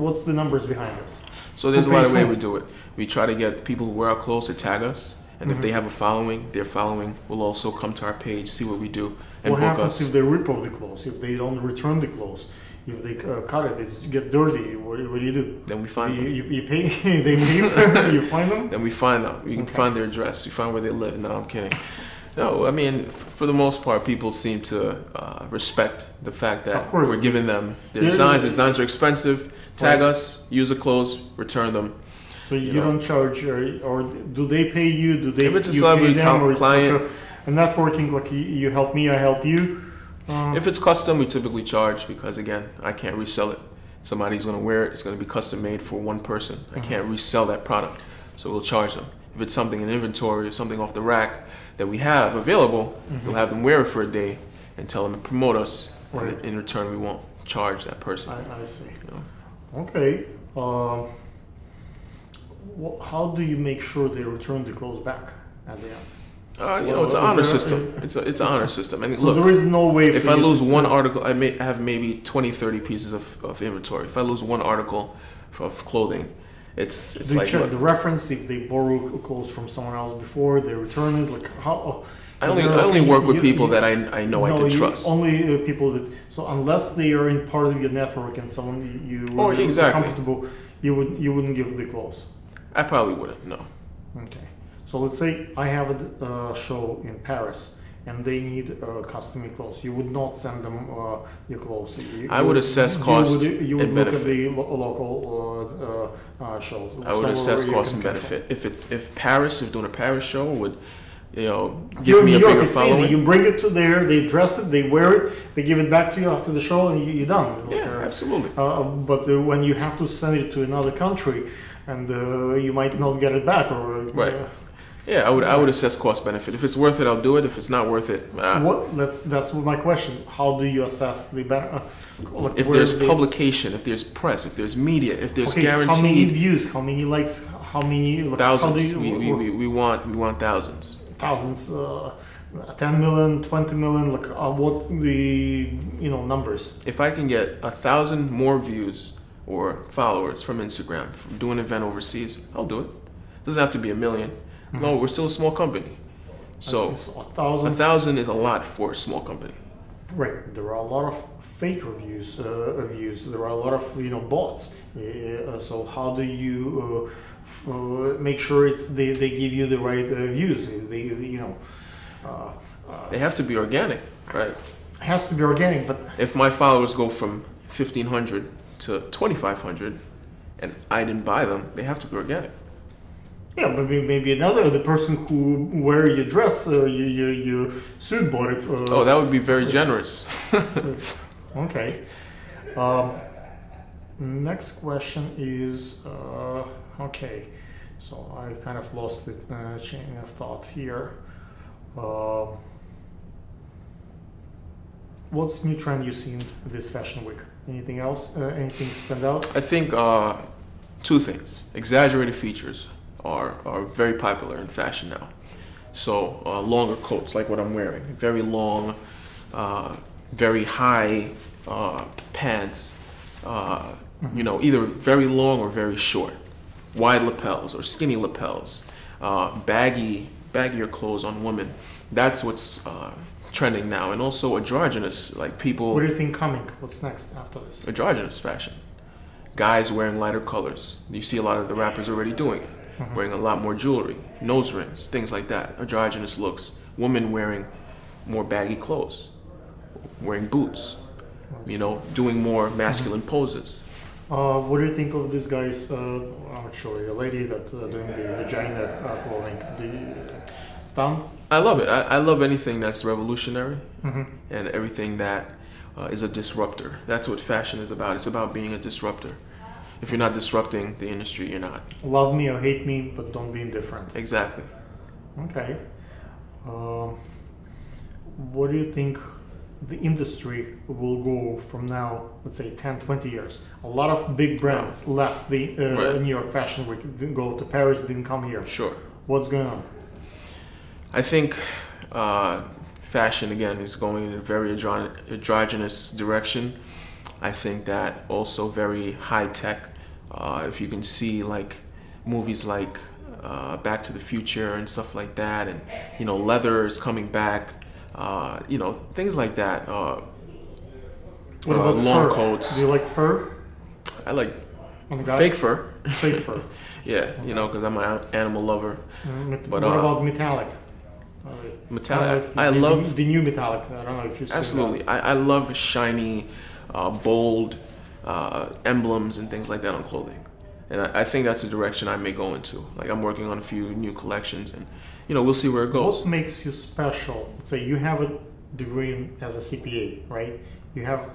what's the numbers behind this? So there's a lot of ways we do it. We try to get people who wear our clothes to tag us, and if they have a following, their following will also come to our page, see what we do, and book us. What happens if they rip off the clothes? If they don't return the clothes? If they cut it, it get dirty. What do you do? Then we find them. You pay. They leave. You find them. Then we find them. You can find their address. You find where they live. No, I'm kidding. No, I mean, for the most part, people seem to respect the fact that we're giving them their designs. Designs are expensive. Tag us, use the clothes, return them. So you don't charge, or do they pay you? Do they? If it's a celebrity client, like a networking, like you help me, I help you. If it's custom, we typically charge, because again, I can't resell it. Somebody's going to wear it. It's going to be custom made for one person. I can't resell that product, so we'll charge them. If it's something in inventory or something off the rack that we have available, we'll have them wear it for a day and tell them to promote us. Right. In return, we won't charge that person. I see. You know? Okay. How do you make sure they return the clothes back at the end? You know, it's an honor system. It's an honor system. I mean, look, there is no way. If I lose one article, I may have maybe 20, 30 pieces of inventory. If I lose one article of clothing, it's like, check the reference. If they borrow clothes from someone else before, they return it. Like how? I only work with people that I know I can trust. Only people that. So unless they are in part of your network and someone you comfortable, you wouldn't give the clothes. I probably wouldn't. No. Okay. So let's say I have a show in Paris and they need custom clothes. You would not send them your clothes. I would assess cost and benefit. You would look at the local shows. I would assess cost and benefit. If Paris, if doing a Paris show would, you know, give me a bigger following. Easy. You bring it to there, they dress it, they wear it, they give it back to you after the show, and you're done. Yeah, absolutely. But when you have to send it to another country, and you might not get it back, or Yeah, I would assess cost benefit. If it's worth it, I'll do it. If it's not worth it, That's my question. How do you assess the benefit? If there's publication, if there's press, if there's media, if there's guaranteed. How many views? How many likes? How many? Thousands. We want thousands. Thousands. 10 million, 20 million. Like what the numbers? If I can get 1,000 more views or followers from Instagram from doing an event overseas, I'll do it. It doesn't have to be 1 million. No, we're still a small company. So 1,000 is a lot for a small company. Right. There are a lot of fake reviews. There are a lot of bots. So how do you make sure they give you the right views? They have to be organic, right? It has to be organic, but if my followers go from 1,500 to 2,500, and I didn't buy them, they have to be organic. Yeah, but maybe the person who wear your dress, your suit bought it. Oh, that would be very generous. Okay. Next question is, okay, so I kind of lost the chain of thought here. What's new trend you seen this fashion week? Anything else? Anything stand out? I think two things. Exaggerated features are very popular in fashion now. So longer coats, like what I'm wearing, very long, very high pants. Either very long or very short, wide lapels or skinny lapels, baggier clothes on women. That's what's trending now, and also androgynous, like people. What do you think coming? What's next after this? Androgynous fashion. Guys wearing lighter colors. You see a lot of the rappers already doing it. Wearing a lot more jewelry, nose rings, things like that. Androgynous looks. Women wearing more baggy clothes, wearing boots, doing more masculine poses. What do you think of these guys? Actually, a lady that doing the vagina clothing. Do you stand? I love it. I love anything that's revolutionary and everything that is a disruptor. That's what fashion is about. It's about being a disruptor. If you're not disrupting the industry, you're not. Love me or hate me, but don't be indifferent. Exactly. Okay. What do you think the industry will go from now, let's say 10, 20 years? A lot of big brands left the New York Fashion Week, didn't go to Paris, didn't come here. Sure. What's going on? I think fashion, again, is going in a very androgynous direction. I think that also very high tech. If you can see like movies like Back to the Future and stuff like that, and leather is coming back, things like that. What about long fur? coats. Do you like fur? I like fake fur. Fake fur. Yeah, because I'm an animal lover. But what about metallic? Metallic. I love the new metallic. I don't know if you see absolutely. that. I love shiny, bold emblems and things like that on clothing, and I think that's a direction I may go into. Like I'm working on a few new collections, and we'll see where it goes. What makes you special? Let's say you have a degree as a CPA, right? You have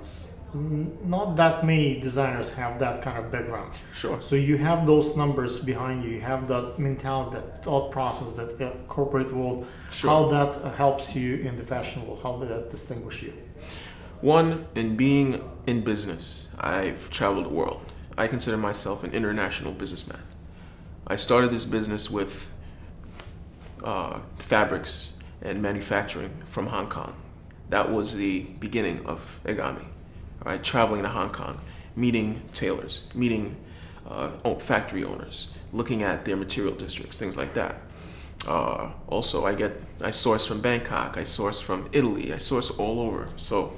not that many designers have that kind of background. Sure. So you have those numbers behind you. You have that mentality, that thought process, that corporate world. Sure. How that helps you in the fashion world? How does that distinguish you? One, in being in business, I've traveled the world. I consider myself an international businessman. I started this business with fabrics and manufacturing from Hong Kong. That was the beginning of Egami. Right, traveling to Hong Kong, meeting tailors, meeting factory owners, looking at their material districts, things like that. Also, I source from Bangkok, I source from Italy, I source all over. So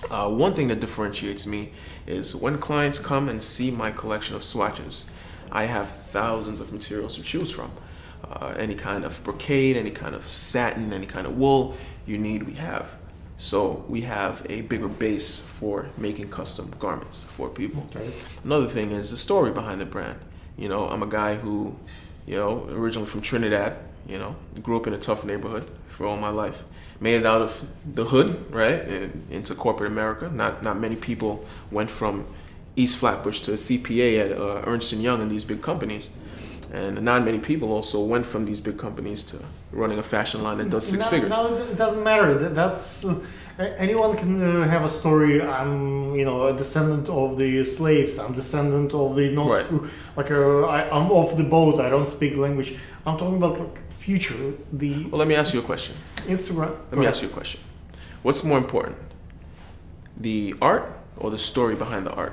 one thing that differentiates me is when clients come and see my collection of swatches, I have thousands of materials to choose from. Any kind of brocade, any kind of satin, any kind of wool you need, we have. So we have a bigger base for making custom garments for people. Okay. Another thing is the story behind the brand. I'm a guy who, originally from Trinidad, grew up in a tough neighborhood for all my life. Made it out of the hood, right, and into corporate America. Not many people went from East Flatbush to a CPA at Ernst & Young and these big companies. And not many people also went from these big companies to running a fashion line that does six figures. No, it doesn't matter. That's anyone can have a story. I'm, a descendant of the slaves. I'm descendant of the I'm off the boat. I don't speak language. I'm talking about future. Well, let me ask you a question. Instagram. Let me ask you a question. What's more important, the art or the story behind the art?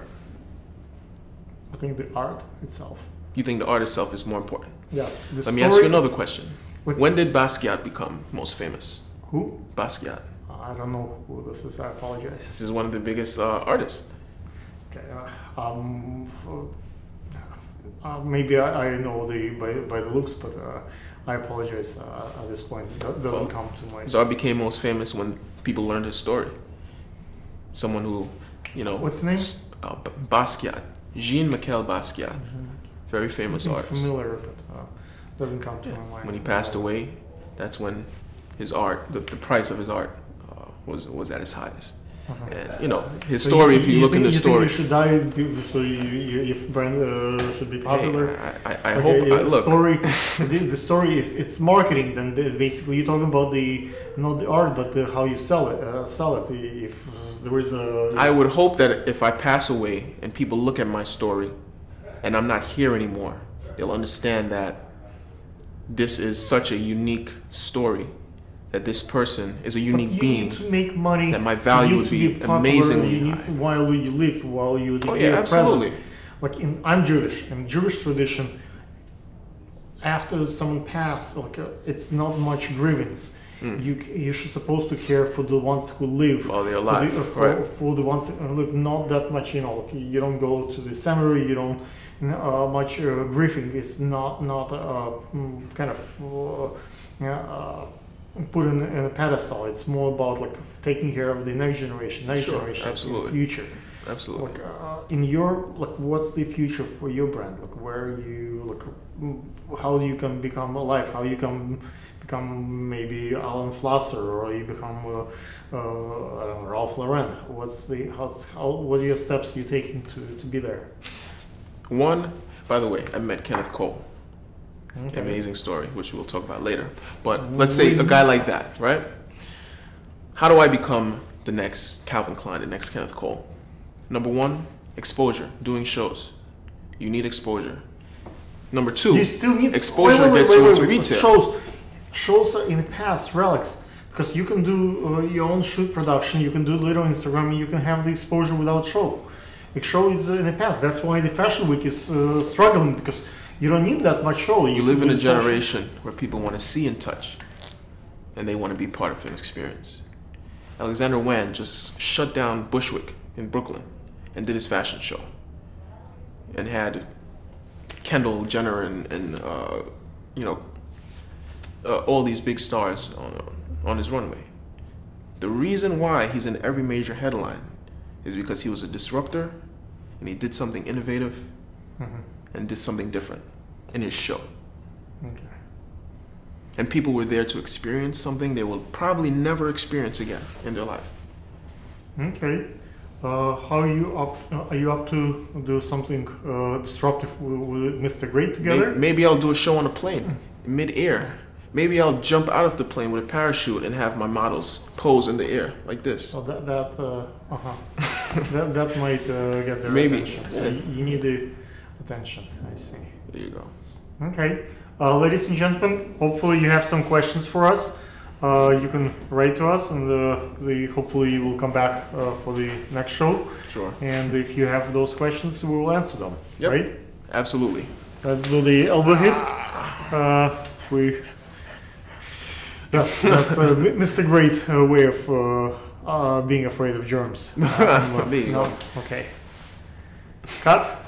I think the art itself. You think the art itself is more important? Yes. Let me ask you another question. When did Basquiat become most famous? Who? Basquiat. I don't know who this is. I apologize. This is one of the biggest artists. Okay. Maybe I know by the looks, but I apologize at this point. It doesn't come to mind. So I became most famous when people learned his story. Someone who, What's the name? Basquiat. Jean-Michel Basquiat. Very famous artist. Familiar, but doesn't come to my mind. When he passed away, that's when his art, the price of his art, was at its highest. And his story. If you look in the story, you should die so if brand should be popular. I hope. Look, the story. If it's marketing, then basically you're talking about not the art, but how you sell it. If there is I would hope that if I pass away and people look at my story, and I'm not here anymore, they'll understand that this is such a unique story. That this person is a unique being. Need to make money. That my value would be amazingly high. While you live, while you oh yeah, absolutely. Present. I'm Jewish. In Jewish tradition, after someone passed, it's not much grievance. You're supposed to care for the ones who live. While they're alive, for the ones who live, not that much. You don't go to the cemetery. You don't much grieving. It's not kind of. Put in a pedestal. It's more about taking care of the next generation, absolutely. Future. Absolutely. In your what's the future for your brand? Where you how you can become alive? How you can become maybe Alan Flasser, or you become I don't know, Ralph Lauren? What are your steps you're taking to be there? One, by the way, I met Kenneth Cole. Okay. Amazing story, which we'll talk about later. But let's say a guy like that, right? How do I become the next Calvin Klein, the next Kenneth Cole? Number one, exposure, doing shows. You need exposure. Number two, you still need exposure gets you into retail. Shows are in the past, relics. Because you can do your own shoot production, you can do little Instagram, and you can have the exposure without show. The show is in the past. That's why the Fashion Week is struggling, because you don't need that much show. You live in a generation where people want to see and touch, and they want to be part of an experience. Alexander Wang just shut down Bushwick in Brooklyn and did his fashion show, and had Kendall Jenner and all these big stars on his runway. The reason why he's in every major headline is because he was a disruptor, and he did something innovative. And did something different in his show. Okay. And people were there to experience something they will probably never experience again in their life. Okay. How are you up? Are you up to do something disruptive with Mr. Great together? Maybe I'll do a show on a plane, in mid-air. Maybe I'll jump out of the plane with a parachute and have my models pose in the air like this. Oh, that might get their attention. So you need the attention. I see. There you go. Okay. Ladies and gentlemen, hopefully you have some questions for us. You can write to us, and hopefully you will come back for the next show. Sure. And if you have those questions, we will answer them. Yep. Right? Absolutely. Let's do the elbow hit. That's Mr. Great way of being afraid of germs. There you go. Okay. Cut.